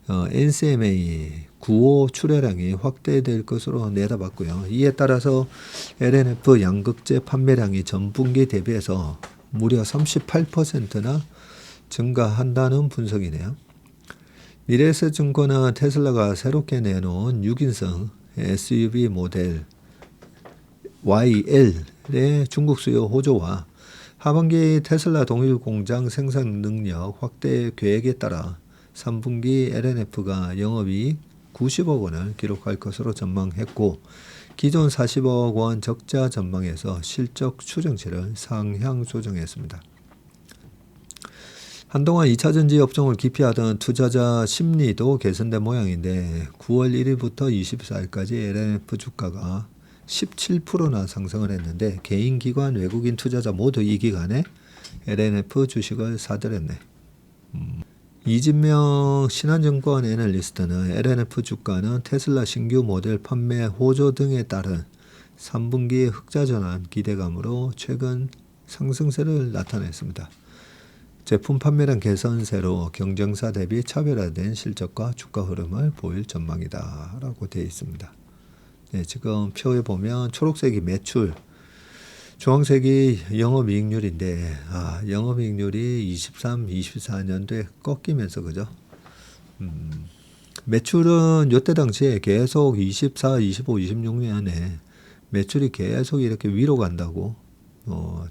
NCMA 9호 출하량이 확대될 것으로 내다봤고요. 이에 따라서 LNF 양극재 판매량이 전분기 대비해서 무려 38%나 증가한다는 분석이네요. 미래에셋증권은 테슬라가 새롭게 내놓은 6인승 SUV 모델 YL의 중국 수요 호조와 하반기 테슬라 동일 공장 생산 능력 확대 계획에 따라 3분기 LNF가 영업이익 90억 원을 기록할 것으로 전망했고 기존 40억 원 적자 전망에서 실적 추정치를 상향 조정했습니다. 한동안 2차전지 업종을 기피하던 투자자 심리도 개선된 모양인데 9월 1일부터 24일까지 LNF 주가가 17%나 상승을 했는데 개인, 기관, 외국인 투자자 모두 이 기간에 LNF 주식을 사들였네. 이진명 신한증권 애널리스트는 LNF 주가는 테슬라 신규 모델 판매 호조 등에 따른 3분기의 흑자 전환 기대감으로 최근 상승세를 나타냈습니다. 제품 판매량 개선세로 경쟁사 대비 차별화된 실적과 주가 흐름을 보일 전망이다 라고 되어 있습니다. 네, 지금 표에 보면 초록색이 매출, 주황색이 영업이익률인데 영업이익률이 23, 24년도에 꺾이면서 그죠? 매출은 이때 당시에 계속 24, 25, 26년에 매출이 계속 이렇게 위로 간다고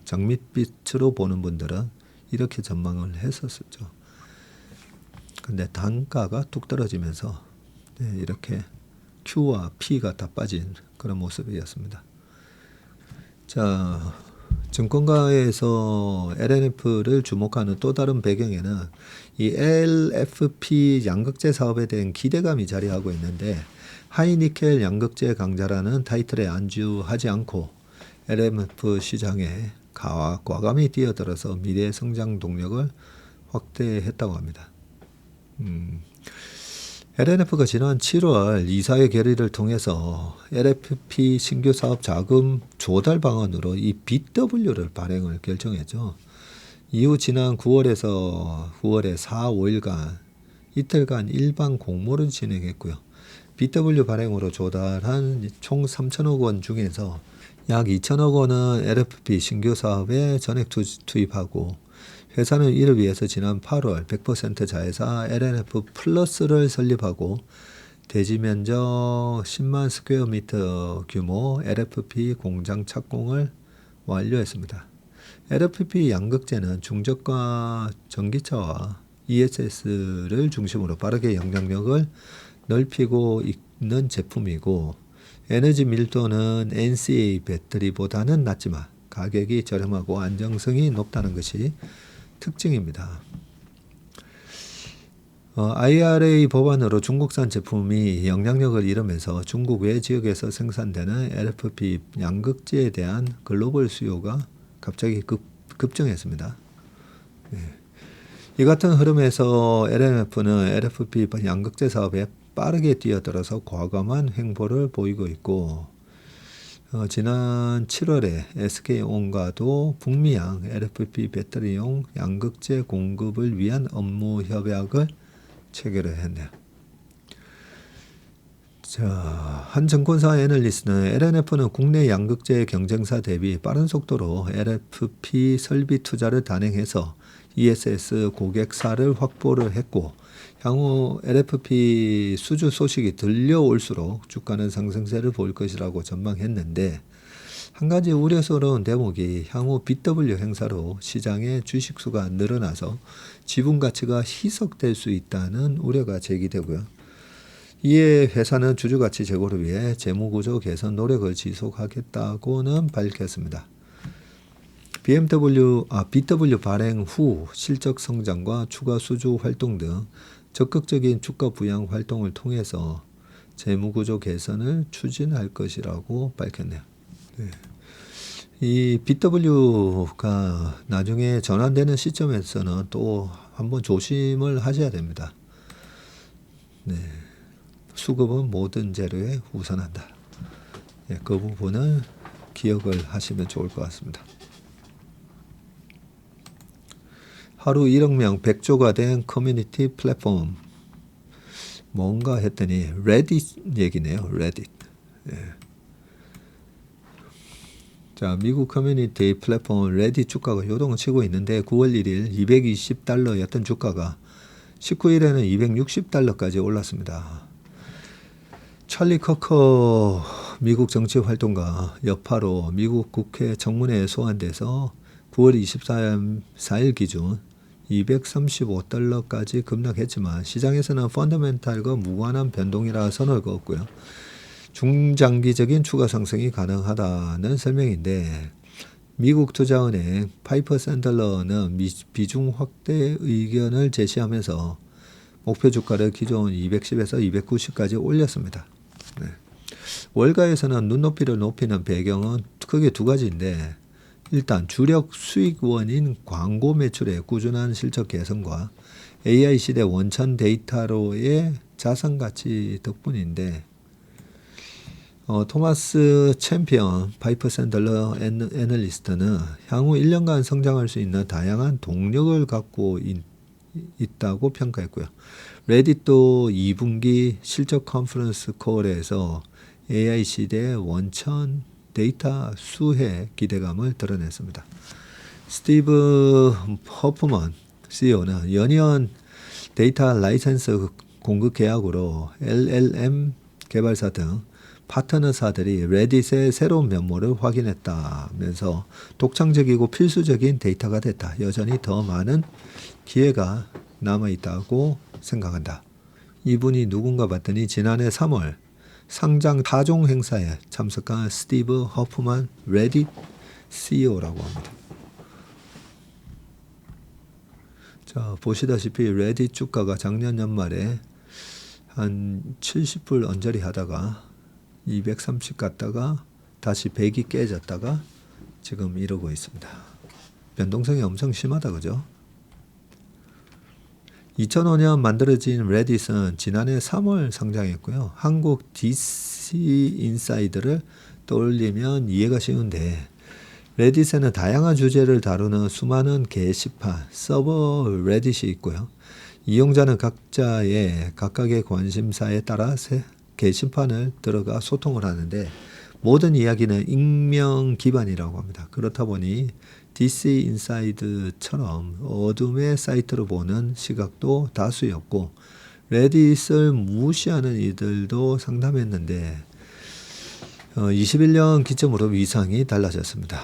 장밋빛으로 보는 분들은 이렇게 전망을 했었죠. 근데 단가가 뚝 떨어지면서 이렇게 Q와 P가 다 빠진 그런 모습이었습니다. 자, 증권가에서 LNF를 주목하는 또 다른 배경에는 이 LFP 양극재 사업에 대한 기대감이 자리하고 있는데 하이니켈 양극재 강자라는 타이틀에 안주하지 않고 LNF 시장에 과감히 뛰어들어서 미래 성장 동력을 확대했다고 합니다. LNF가 지난 7월 이사회 결의를 통해서 LFP 신규 사업 자금 조달 방안으로 이 BW를 발행을 결정했죠. 이후 지난 9월에 4, 5일간 이틀간 일반 공모를 진행했고요. BW 발행으로 조달한 총 3천억 원 중에서 약 2천억 원은 LFP 신규 사업에 전액 투입하고 회사는 이를 위해서 지난 8월 100% 자회사 LNF 플러스를 설립하고 대지 면적 10만 스퀘어미터 규모 LFP 공장 착공을 완료했습니다. LFP 양극재는 중저가 전기차와 ESS를 중심으로 빠르게 영향력을 넓히고 있는 제품이고 에너지 밀도는 NCA 배터리보다는 낮지만 가격이 저렴하고 안정성이 높다는 것이 특징입니다. IRA 법안으로 중국산 제품이 영향력을 잃으면서 중국 외 지역에서 생산되는 LFP 양극재에 대한 글로벌 수요가 갑자기 급증했습니다. 이 같은 흐름에서 LNF는 LFP 양극재 사업에 빠르게 뛰어들어서 과감한 횡보를 보이고 있고 지난 7월에 SK온과도 북미양 LFP 배터리용 양극재 공급을 위한 업무 협약을 체결을 했네요. 자, 한 증권사 애널리스트는 LNF는 국내 양극재 경쟁사 대비 빠른 속도로 LFP 설비 투자를 단행해서 ESS 고객사를 확보를 했고 향후 LFP 수주 소식이 들려올수록 주가는 상승세를 보일 것이라고 전망했는데 한 가지 우려스러운 대목이 향후 BW 행사로 시장의 주식수가 늘어나서 지분 가치가 희석될 수 있다는 우려가 제기되고요. 이에 회사는 주주가치 제고를 위해 재무구조 개선 노력을 지속하겠다고는 밝혔습니다. BW 발행 후 실적 성장과 추가 수주 활동 등 적극적인 주가 부양 활동을 통해서 재무구조 개선을 추진할 것이라고 밝혔네요. 이 BW가 나중에 전환되는 시점에서는 또 한번 조심을 하셔야 됩니다. 수급은 모든 재료에 우선한다. 그 부분을 기억을 하시면 좋을 것 같습니다. 하루 1억 명 100조가 된 커뮤니티 플랫폼 뭔가 했더니 레딧 얘기네요. 레딧. 예. 자, 미국 커뮤니티 플랫폼 레딧 주가가 요동을 치고 있는데 9월 1일 220달러였던 주가가 19일에는 260달러까지 올랐습니다. 찰리 커커 미국 정치 활동가 여파로 미국 국회 청문회에 소환돼서 9월 24일 기준 235달러까지 급락했지만 시장에서는 펀더멘탈과 무관한 변동이라 선을 그었고요. 중장기적인 추가 상승이 가능하다는 설명인데 미국 투자은행 파이퍼 샌들러는 비중 확대 의견을 제시하면서 목표 주가를 기존 210에서 290까지 올렸습니다. 네. 월가에서는 눈높이를 높이는 배경은 크게 두 가지인데 일단 주력 수익원인 광고 매출의 꾸준한 실적 개선과 AI 시대 원천 데이터로의 자산 가치 덕분인데 토마스 챔피언 파이퍼 샌들러 애널리스트는 향후 1년간 성장할 수 있는 다양한 동력을 갖고 있다고 평가했고요. 레딧도 2분기 실적 컨퍼런스 콜에서 AI 시대의 원천 데이터 수혜 기대감을 드러냈습니다. 스티브 허프먼 CEO는 연이은 데이터 라이센스 공급 계약으로 LLM 개발사 등 파트너사들이 레딧의 새로운 면모를 확인했다면서 독창적이고 필수적인 데이터가 됐다. 여전히 더 많은 기회가 남아있다고 생각한다. 이분이 누군가 봤더니 지난해 3월 상장 타종 행사에 참석한 스티브 허프만 레딧 CEO라고 합니다. 자, 보시다시피 레딧 주가가 작년 연말에 한 70불 언저리 하다가 230 갔다가 다시 100이 깨졌다가 지금 이러고 있습니다. 변동성이 엄청 심하다, 그죠? 2005년 만들어진 레딧은 지난해 3월 상장했고요. 한국 DC 인사이드를 떠올리면 이해가 쉬운데 레딧에는 다양한 주제를 다루는 수많은 게시판, 서버 레딧이 있고요. 이용자는 각각의 관심사에 따라 게시판을 들어가 소통을 하는데 모든 이야기는 익명 기반이라고 합니다. 그렇다 보니 DC 인사이드처럼 어둠의 사이트로 보는 시각도 다수였고 레딧을 무시하는 이들도 상담했는데 21년 기점으로 위상이 달라졌습니다.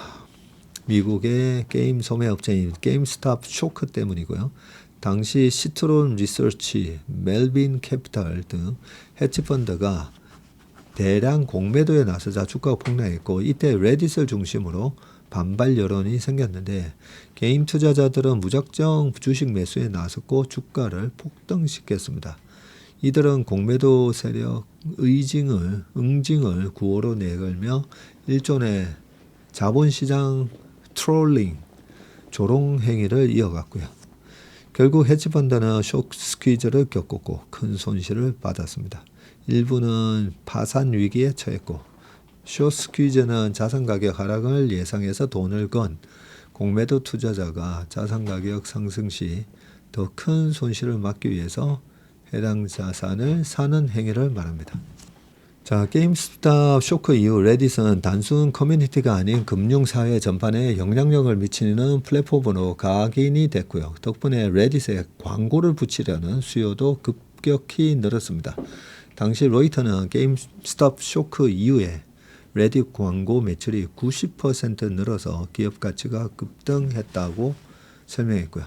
미국의 게임 소매업체인 게임스탑 쇼크 때문이고요. 당시 시트론 리서치, 멜빈 캐피탈 등 헤지펀드가 대량 공매도에 나서자 주가가 폭락했고 이때 레딧을 중심으로 반발 여론이 생겼는데 개인 투자자들은 무작정 주식 매수에 나섰고 주가를 폭등시켰습니다. 이들은 공매도 세력 응징을 구호로 내걸며 일종의 자본시장 트롤링, 조롱 행위를 이어갔고요. 결국 헤지펀드는 쇼크 스퀴즈를 겪었고 큰 손실을 받았습니다. 일부는 파산 위기에 처했고 쇼크 스퀴즈는 자산 가격 하락을 예상해서 돈을 건 공매도 투자자가 자산 가격 상승 시 더 큰 손실을 막기 위해서 해당 자산을 사는 행위를 말합니다. 자, 게임스탑 쇼크 이후 레딧은 단순 커뮤니티가 아닌 금융사회 전반에 영향력을 미치는 플랫폼으로 각인이 됐고요. 덕분에 레딧에 광고를 붙이려는 수요도 급격히 늘었습니다. 당시 로이터는 게임스탑 쇼크 이후에 레딧 광고 매출이 90% 늘어서 기업 가치가 급등했다고 설명했고요.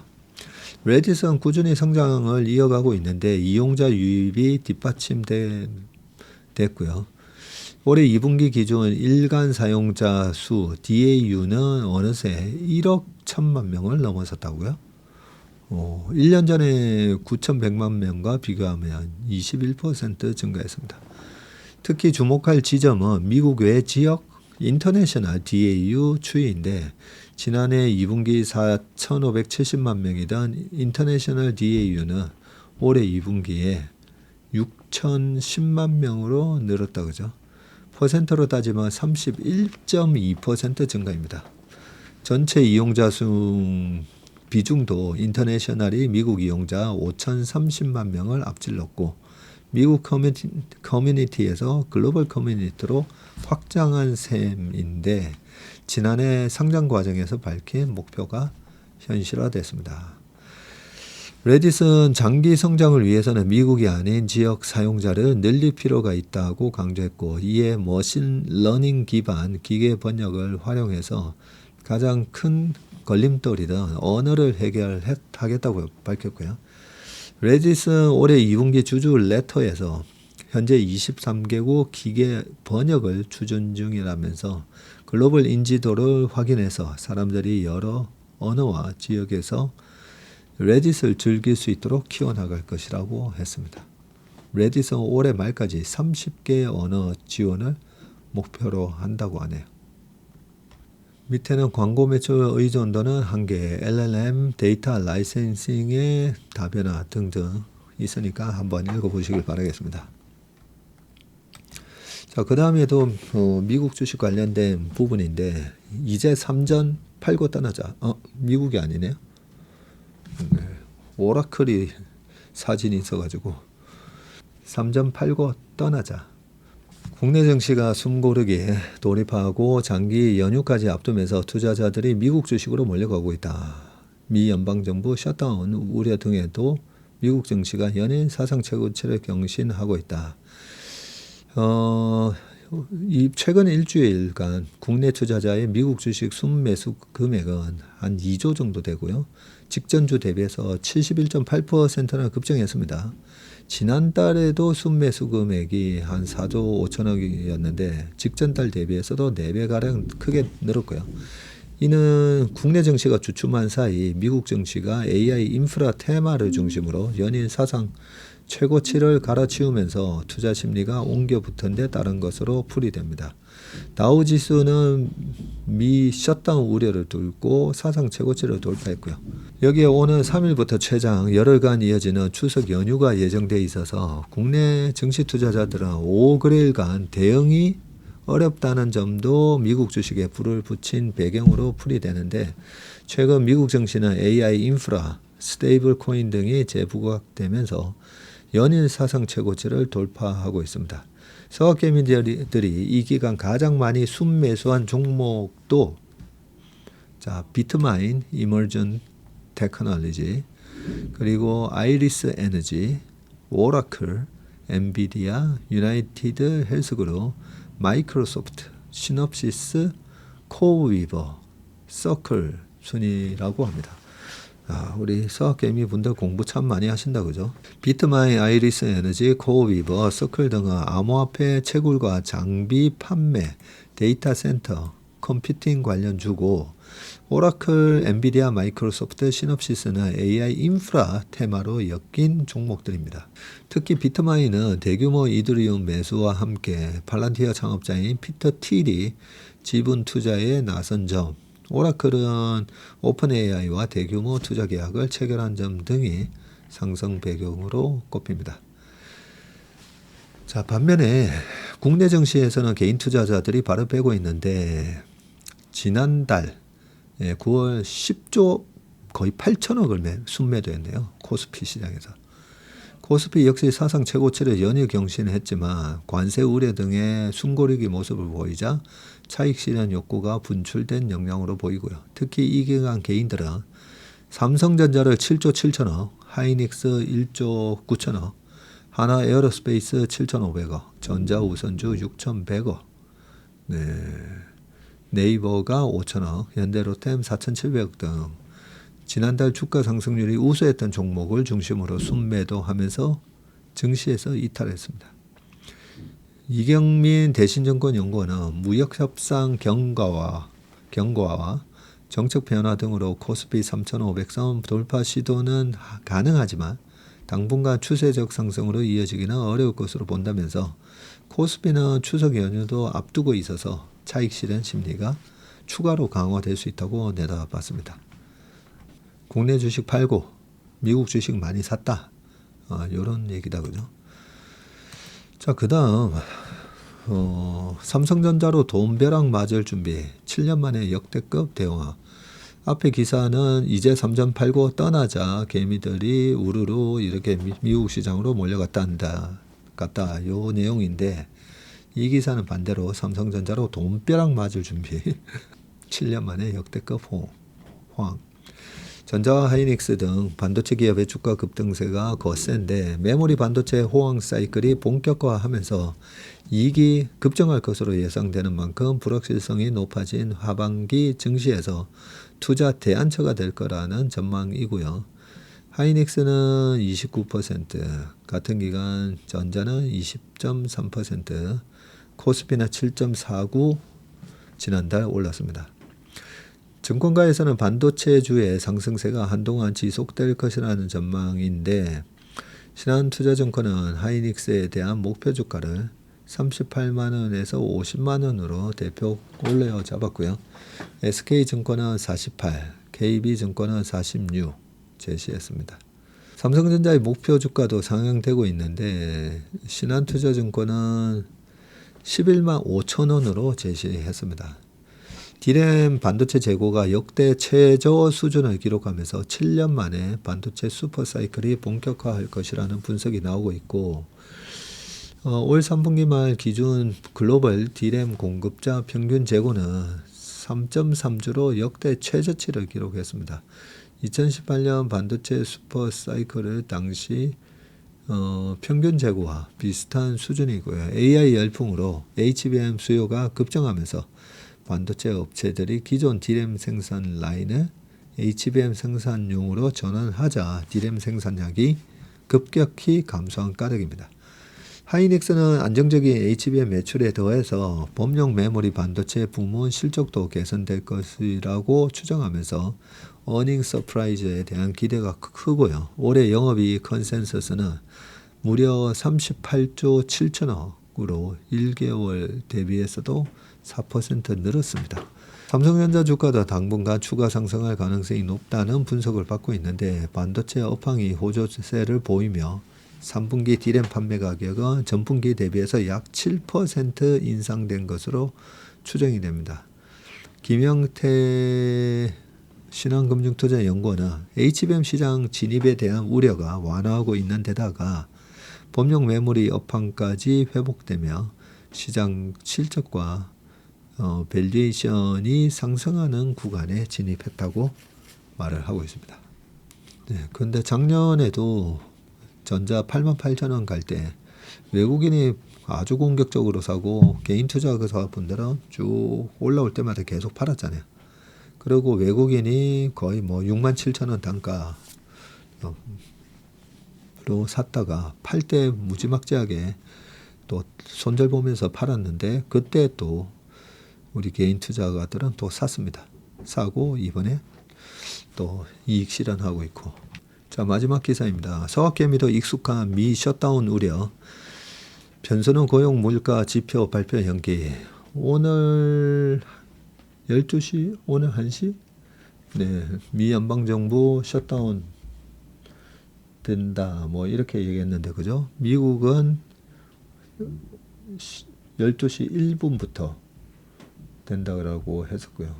레딧은 꾸준히 성장을 이어가고 있는데 이용자 유입이 뒷받침됐고요. 올해 2분기 기준 일간 사용자 수 DAU는 어느새 1억 1천만 명을 넘어섰다고요. 1년 전에 9,100만 명과 비교하면 21% 증가했습니다. 특히 주목할 지점은 미국 외 지역 인터내셔널 DAU 추이인데 지난해 2분기 4,570만 명이던 인터내셔널 DAU는 올해 2분기에 6,010만 명으로 늘었다 그죠. 퍼센트로 따지면 31.2% 증가입니다. 전체 이용자 수 비중도 인터내셔널이 미국 이용자 5,030만 명을 앞질렀고 미국 커뮤니티에서 글로벌 커뮤니티로 확장한 셈인데 지난해 상장 과정에서 밝힌 목표가 현실화됐습니다. 레딧은 장기 성장을 위해서는 미국이 아닌 지역 사용자를 늘릴 필요가 있다고 강조했고 이에 머신 러닝 기반 기계 번역을 활용해서 가장 큰 걸림돌이던 언어를 해결하겠다고 밝혔고요. 레딧은 올해 2분기 주주 레터에서 현재 23개국 기계 번역을 추진 중이라면서 글로벌 인지도를 확인해서 사람들이 여러 언어와 지역에서 레딧을 즐길 수 있도록 키워나갈 것이라고 했습니다. 레딧은 올해 말까지 30개의 언어 지원을 목표로 한다고 하네요. 밑에는 광고 매출 의존도는 한계, LLM 데이터 라이센싱의 다변화 등등 있으니까 한번 읽어보시길 바라겠습니다. 자, 그 다음에도 미국 주식 관련된 부분인데 이제 삼전 팔고 떠나자. 미국이 아니네요. 오라클이 사진이 있어가지고 삼전 팔고 떠나자. 국내 증시가 숨고르기에 돌입하고 장기 연휴까지 앞두면서 투자자들이 미국 주식으로 몰려가고 있다. 미 연방정부 셧다운 우려 등에도 미국 증시가 연일 사상 최고치를 경신하고 있다. 이 최근 일주일간 국내 투자자의 미국 주식 순매수 금액은 한 2조 정도 되고요. 직전주 대비해서 71.8%나 급증했습니다. 지난달에도 순매수 금액이 한 4조 5천억이었는데 직전달 대비해서도 4배가량 크게 늘었고요. 이는 국내 증시가 주춤한 사이 미국 증시가 AI 인프라 테마를 중심으로 연일 사상 최고치를 갈아치우면서 투자 심리가 옮겨 붙은 데 따른 것으로 풀이됩니다. 다우 지수는 미 셧다운 우려를 뚫고 사상 최고치를 돌파했고요. 여기에 오는 3일부터 최장 열흘간 이어지는 추석 연휴가 예정돼 있어서 국내 증시 투자자들은 5개월간 대응이 어렵다는 점도 미국 주식에 불을 붙인 배경으로 풀이되는데 최근 미국 증시는 AI 인프라, 스테이블 코인 등이 재부각되면서 연일 사상 최고치를 돌파하고 있습니다. 서학개미들이 이 기간 가장 많이 순매수한 종목도 비트마인, 이머전 테크놀로지, 그리고 아이리스 에너지, 오라클, 엔비디아, 유나이티드 헬스그룹, 마이크로소프트, 시놉시스, 코어위버, 서클 순이라고 합니다. 우리 서학개미 분들 공부 참 많이 하신다 그죠? 비트마인, 아이리스 에너지, 코어위버, 서클 등은 암호화폐 채굴과 장비 판매, 데이터 센터, 컴퓨팅 관련 주고 오라클, 엔비디아, 마이크로소프트, 시놉시스는 AI 인프라 테마로 엮인 종목들입니다. 특히 비트마인은 대규모 이더리움 매수와 함께 팔란티어 창업자인 피터 틸이 지분 투자에 나선 점, 오라클은 오픈 AI와 대규모 투자 계약을 체결한 점 등이 상승 배경으로 꼽힙니다. 자, 반면에 국내 증시에서는 개인 투자자들이 발을 빼고 있는데 지난달 9월 10조 거의 8천억을 순매도했네요. 코스피 시장에서. 코스피 역시 사상 최고치를 연일 경신했지만 관세 우려 등의 숨고르기 모습을 보이자 차익 실현 욕구가 분출된 영향으로 보이고요. 특히 이 기간 개인들은 삼성전자를 7조 7천억, 하이닉스 1조 9천억, 하나 에어로스페이스 7,500억, 전자우선주 6,100억, 네이버가 5천억, 현대로템 4,700억 등 지난달 주가 상승률이 우수했던 종목을 중심으로 순매도하면서 증시에서 이탈했습니다. 이경민 대신증권연구원은 무역협상 경과와 정책 변화 등으로 코스피 3,500선 돌파 시도는 가능하지만 당분간 추세적 상승으로 이어지기는 어려울 것으로 본다면서 코스피는 추석 연휴도 앞두고 있어서 차익 실현 심리가 추가로 강화될 수 있다고 내다봤습니다. 국내 주식 팔고 미국 주식 많이 샀다. 이런 얘기다 그죠? 자, 그 다음 삼성전자로 돈벼락 맞을 준비. 7년 만에 역대급 대응화. 앞에 기사는 이제 3.89 떠나자 개미들이 우르르 이렇게 미국 시장으로 몰려갔다 갔다 요 내용인데, 이 기사는 반대로 삼성전자로 돈벼락 맞을 준비. 7년 만에 역대급 호황. 전자와 하이닉스 등 반도체 기업의 주가 급등세가 거센데, 메모리 반도체 호황 사이클이 본격화하면서 이익이 급증할 것으로 예상되는 만큼 불확실성이 높아진 하반기 증시에서 투자 대안처가 될 거라는 전망이고요. 하이닉스는 29%, 같은 기간 전자는 20.3%, 코스피는 7.49 지난달 올랐습니다. 증권가에서는 반도체주의 상승세가 한동안 지속될 것이라는 전망인데, 신한투자증권은 하이닉스에 대한 목표 주가를 38만원에서 50만원으로 대폭 올려 잡았고요. SK증권은 48, KB증권은 46 제시했습니다. 삼성전자의 목표 주가도 상향되고 있는데, 신한투자증권은 11만 5천원으로 제시했습니다. D램 반도체 재고가 역대 최저 수준을 기록하면서 7년 만에 반도체 슈퍼사이클이 본격화할 것이라는 분석이 나오고 있고, 올 3분기 말 기준 글로벌 D램 공급자 평균 재고는 3.3주로 역대 최저치를 기록했습니다. 2018년 반도체 슈퍼사이클을 당시 평균 재고와 비슷한 수준이고요. AI 열풍으로 HBM 수요가 급증하면서 반도체 업체들이 기존 D램 생산 라인을 HBM 생산용으로 전환하자 D램 생산량이 급격히 감소한 까닭입니다. 하이닉스는 안정적인 HBM 매출에 더해서 범용 메모리 반도체 부문 실적도 개선될 것이라고 추정하면서 어닝 서프라이즈에 대한 기대가 크고요. 올해 영업이익 컨센서스는 무려 38조 7천억으로 1개월 대비해서도 4% 늘었습니다. 삼성전자 주가도 당분간 추가 상승할 가능성이 높다는 분석을 받고 있는데, 반도체 업황이 호조세를 보이며 3분기 D램 판매 가격은 전분기 대비해서 약 7% 인상된 것으로 추정이 됩니다. 김영태 신한금융투자연구원은 HBM 시장 진입에 대한 우려가 완화하고 있는 데다가 범용 메모리 업황까지 회복되며 시장 실적과 밸류에이션이 상승하는 구간에 진입했다고 말을 하고 있습니다. 네, 근데 작년에도 전자 88,000원 갈 때 외국인이 아주 공격적으로 사고 개인 투자자분들은 쭉 올라올 때마다 계속 팔았잖아요. 그리고 외국인이 거의 67,000원 단가로 샀다가 팔 때 무지막지하게 또 손절 보면서 팔았는데, 그때 또 우리 개인 투자가들은 또 샀습니다. 사고 이번에 또 이익 실현하고 있고. 자, 마지막 기사입니다. 서학개미도 익숙한 미 셧다운 우려. 변수는 고용 물가 지표 발표 연기. 오늘 12시, 오늘 1시? 네, 미 연방정부 셧다운 된다. 이렇게 얘기했는데, 그죠? 미국은 12시 1분부터 된다고 했었고요.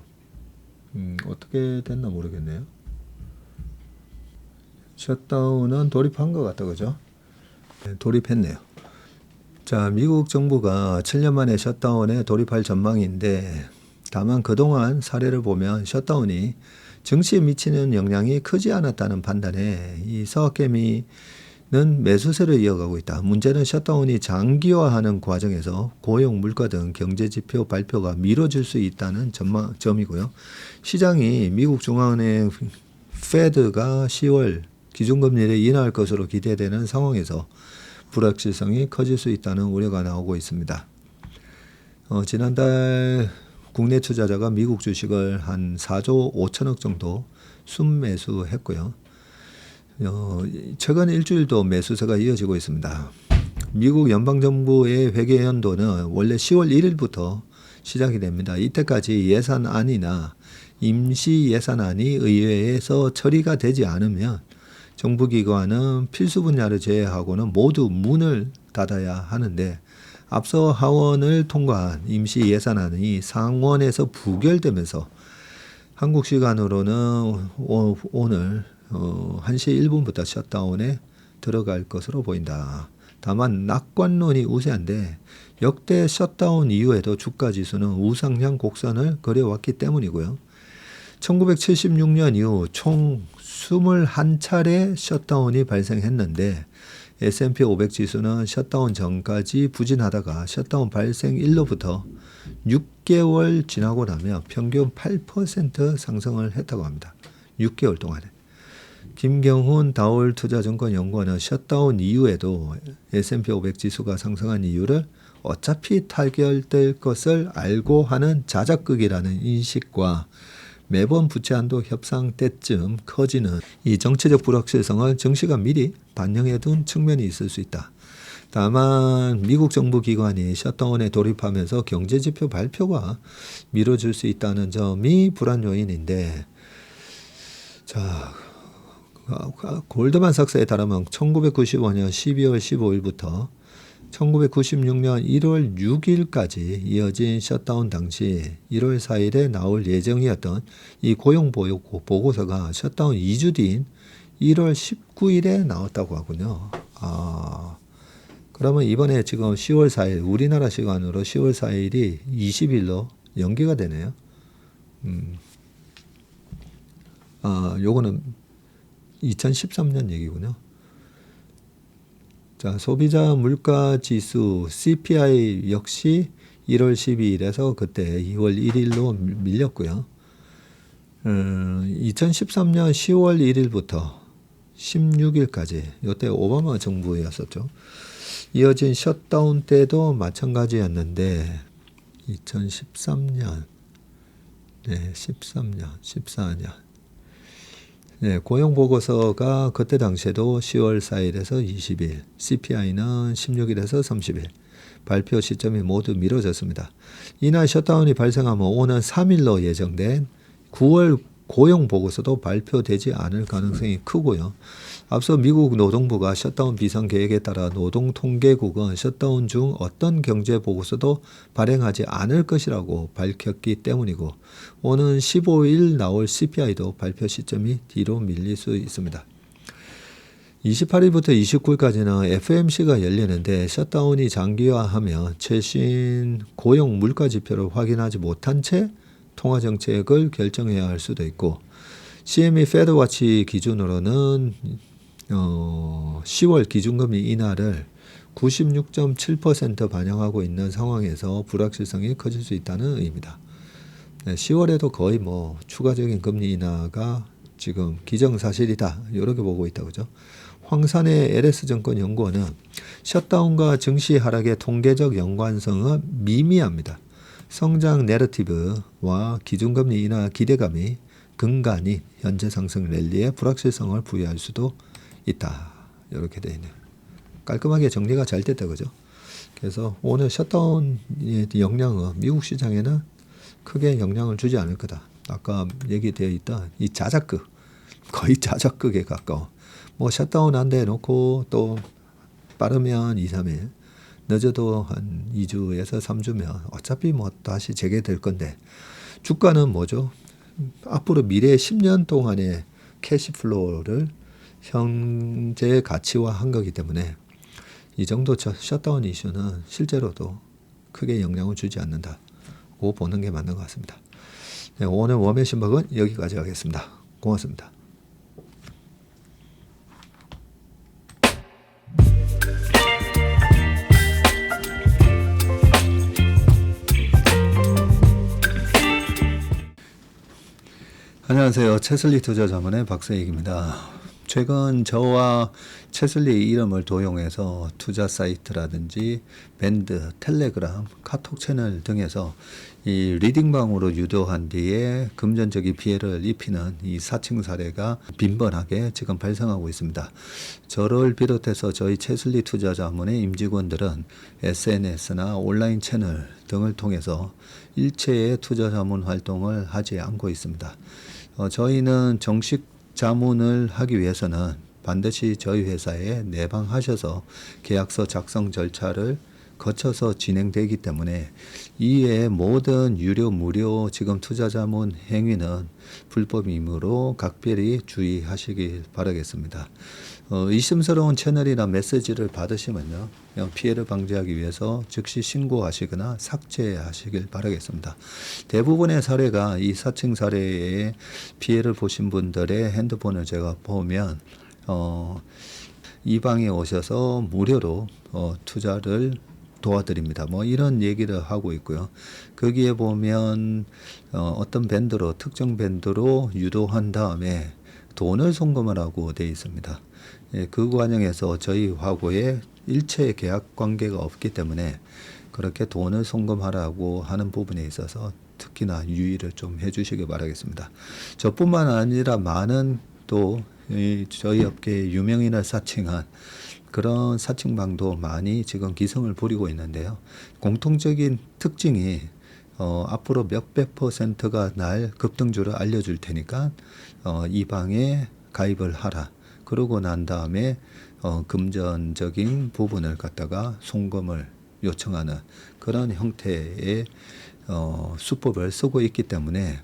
어떻게 됐나 모르겠네요. 셧다운은 돌입한 것 같다, 그죠? 네, 돌입했네요. 자, 미국 정부가 7년 만에 셧다운에 돌입할 전망인데, 다만 그동안 사례를 보면 셧다운이 증시에 미치는 영향이 크지 않았다는 판단에 이 서학개미는 매수세를 이어가고 있다. 문제는 셧다운이 장기화하는 과정에서 고용, 물가 등 경제지표 발표가 미뤄질 수 있다는 점이고요. 시장이 미국 중앙은행 페드가 10월 기준금리를 인하할 것으로 기대되는 상황에서 불확실성이 커질 수 있다는 우려가 나오고 있습니다. 지난달 국내 투자자가 미국 주식을 한 4조 5천억 정도 순매수했고요. 최근 일주일도 매수세가 이어지고 있습니다. 미국 연방정부의 회계연도는 원래 10월 1일부터 시작이 됩니다. 이때까지 예산안이나 임시 예산안이 의회에서 처리가 되지 않으면 정부기관은 필수 분야를 제외하고는 모두 문을 닫아야 하는데, 앞서 하원을 통과한 임시 예산안이 상원에서 부결되면서 한국 시간으로는 오늘 1시 1분부터 셧다운에 들어갈 것으로 보인다. 다만 낙관론이 우세한데 역대 셧다운 이후에도 주가지수는 우상향 곡선을 그려왔기 때문이고요. 1976년 이후 총 21차례 셧다운이 발생했는데 S&P 500 지수는 셧다운 전까지 부진하다가 셧다운 발생 일로부터 6개월 지나고 나면 평균 8% 상승을 했다고 합니다. 6개월 동안에. 김경훈 다올투자증권연구원은 셧다운 이후에도 S&P 500 지수가 상승한 이유를 어차피 타결될 것을 알고 하는 자작극이라는 인식과 매번 부채 한도 협상 때쯤 커지는 이 정치적 불확실성을 증시가 미리 반영해 둔 측면이 있을 수 있다. 다만 미국 정부 기관이 셧다운에 돌입하면서 경제지표 발표가 미뤄질 수 있다는 점이 불안 요인인데, 자, 골드만삭스에 따르면 1995년 12월 15일부터 1996년 1월 6일까지 이어진 셧다운 당시 1월 4일에 나올 예정이었던 이 고용 보고서가 셧다운 2주 뒤인 1월 19일에 나왔다고 하군요. 그러면 이번에 지금 10월 4일 우리나라 시간으로 10월 4일이 20일로 연기가 되네요. 요거는 2013년 얘기군요. 자, 소비자 물가 지수 CPI 역시 1월 12일에서 그때 2월 1일로 밀렸고요. 2013년 10월 1일부터 16일까지 이때 오바마 정부였었죠. 이어진 셧다운 때도 마찬가지였는데 2013년, 13년, 14년 고용 보고서가 그때 당시에도 10월 4일에서 20일, CPI는 16일에서 30일, 발표 시점이 모두 미뤄졌습니다. 이날 셧다운이 발생하면 오는 3일로 예정된 9월 고용 보고서도 발표되지 않을 가능성이 크고요. 앞서 미국 노동부가 셧다운 비상 계획에 따라 노동통계국은 셧다운 중 어떤 경제 보고서도 발행하지 않을 것이라고 밝혔기 때문이고, 오는 15일 나올 CPI도 발표 시점이 뒤로 밀릴 수 있습니다. 28일부터 29일까지는 FOMC가 열리는데 셧다운이 장기화하면 최신 고용 물가 지표를 확인하지 못한 채 통화 정책을 결정해야 할 수도 있고, CME 페드워치 기준으로는 10월 기준금리 인하를 96.7% 반영하고 있는 상황에서 불확실성이 커질 수 있다는 의미다. 10월에도 거의 추가적인 금리 인하가 지금 기정사실이다, 이렇게 보고 있다, 그죠? 황산의 LS증권 연구원은 셧다운과 증시 하락의 통계적 연관성은 미미합니다. 성장 내러티브와 기준금리 인하 기대감이 근간이 현재 상승 랠리에 불확실성을 부여할 수도 있다, 이렇게 되어 있네요. 깔끔하게 정리가 잘 됐다, 그죠? 그래서 오늘 셧다운의 영향은 미국 시장에는 크게 영향을 주지 않을 거다. 아까 얘기되어 있던 이 자작극, 거의 자작극에 가까워. 셧다운 한 대 놓고 또 빠르면 2, 3일, 늦어도 한 2주에서 3주면 어차피 다시 재개될 건데, 주가는 뭐죠? 앞으로 미래 10년 동안의 캐시플로우를 현재 가치화한 거기 때문에 이 정도 셧다운 이슈는 실제로도 크게 영향을 주지 않는다고 보는 게 맞는 것 같습니다. 오늘 웜의 신박은 여기까지 하겠습니다. 고맙습니다. 안녕하세요. 채슬리 투자자문의 박세익입니다. 최근 저와 채슬리 이름을 도용해서 투자 사이트라든지 밴드, 텔레그램, 카톡 채널 등에서 이 리딩방으로 유도한 뒤에 금전적인 피해를 입히는 이 사칭 사례가 빈번하게 지금 발생하고 있습니다. 저를 비롯해서 저희 채슬리 투자자문의 임직원들은 SNS나 온라인 채널 등을 통해서 일체의 투자자문 활동을 하지 않고 있습니다. 저희는 정식 자문을 하기 위해서는 반드시 저희 회사에 내방하셔서 계약서 작성 절차를 거쳐서 진행되기 때문에 이에 모든 유료 무료 지금 투자자문 행위는 불법이므로 각별히 주의하시길 바라겠습니다. 의심스러운 채널이나 메시지를 받으시면요, 피해를 방지하기 위해서 즉시 신고하시거나 삭제하시길 바라겠습니다. 대부분의 사례가 이 사칭 사례에 피해를 보신 분들의 핸드폰을 제가 보면 이 방에 오셔서 무료로 투자를 도와드립니다. 뭐 이런 얘기를 하고 있고요. 거기에 보면 어떤 밴드로 특정 밴드로 유도한 다음에 돈을 송금하라고 되어 있습니다. 예, 그 과정에서 저희하고의 일체 계약 관계가 없기 때문에 그렇게 돈을 송금하라고 하는 부분에 있어서 특히나 유의를 좀 해주시기 바라겠습니다. 저뿐만 아니라 많은 또 저희 업계의 유명인을 사칭한 그런 사칭방도 많이 지금 기승을 부리고 있는데요. 공통적인 특징이 앞으로 몇백 %가 날 급등주를 알려줄 테니까 이 방에 가입을 하라. 그러고 난 다음에 금전적인 부분을 갖다가 송금을 요청하는 그런 형태의 수법을 쓰고 있기 때문에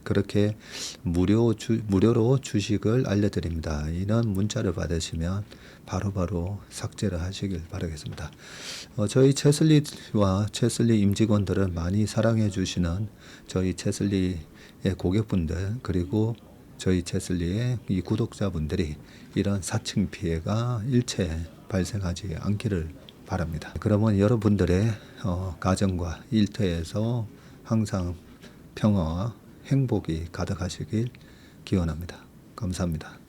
그렇게 무료로 주식을 알려드립니다. 이런 문자를 받으시면 바로바로 삭제를 하시길 바라겠습니다. 저희 채슬리와 채슬리 임직원들을 많이 사랑해 주시는 저희 채슬리의 고객분들 그리고 저희 채슬리의 이 구독자분들이 이런 사칭 피해가 일체 발생하지 않기를 바랍니다. 그러면 여러분들의 가정과 일터에서 항상 평화와 행복이 가득하시길 기원합니다. 감사합니다.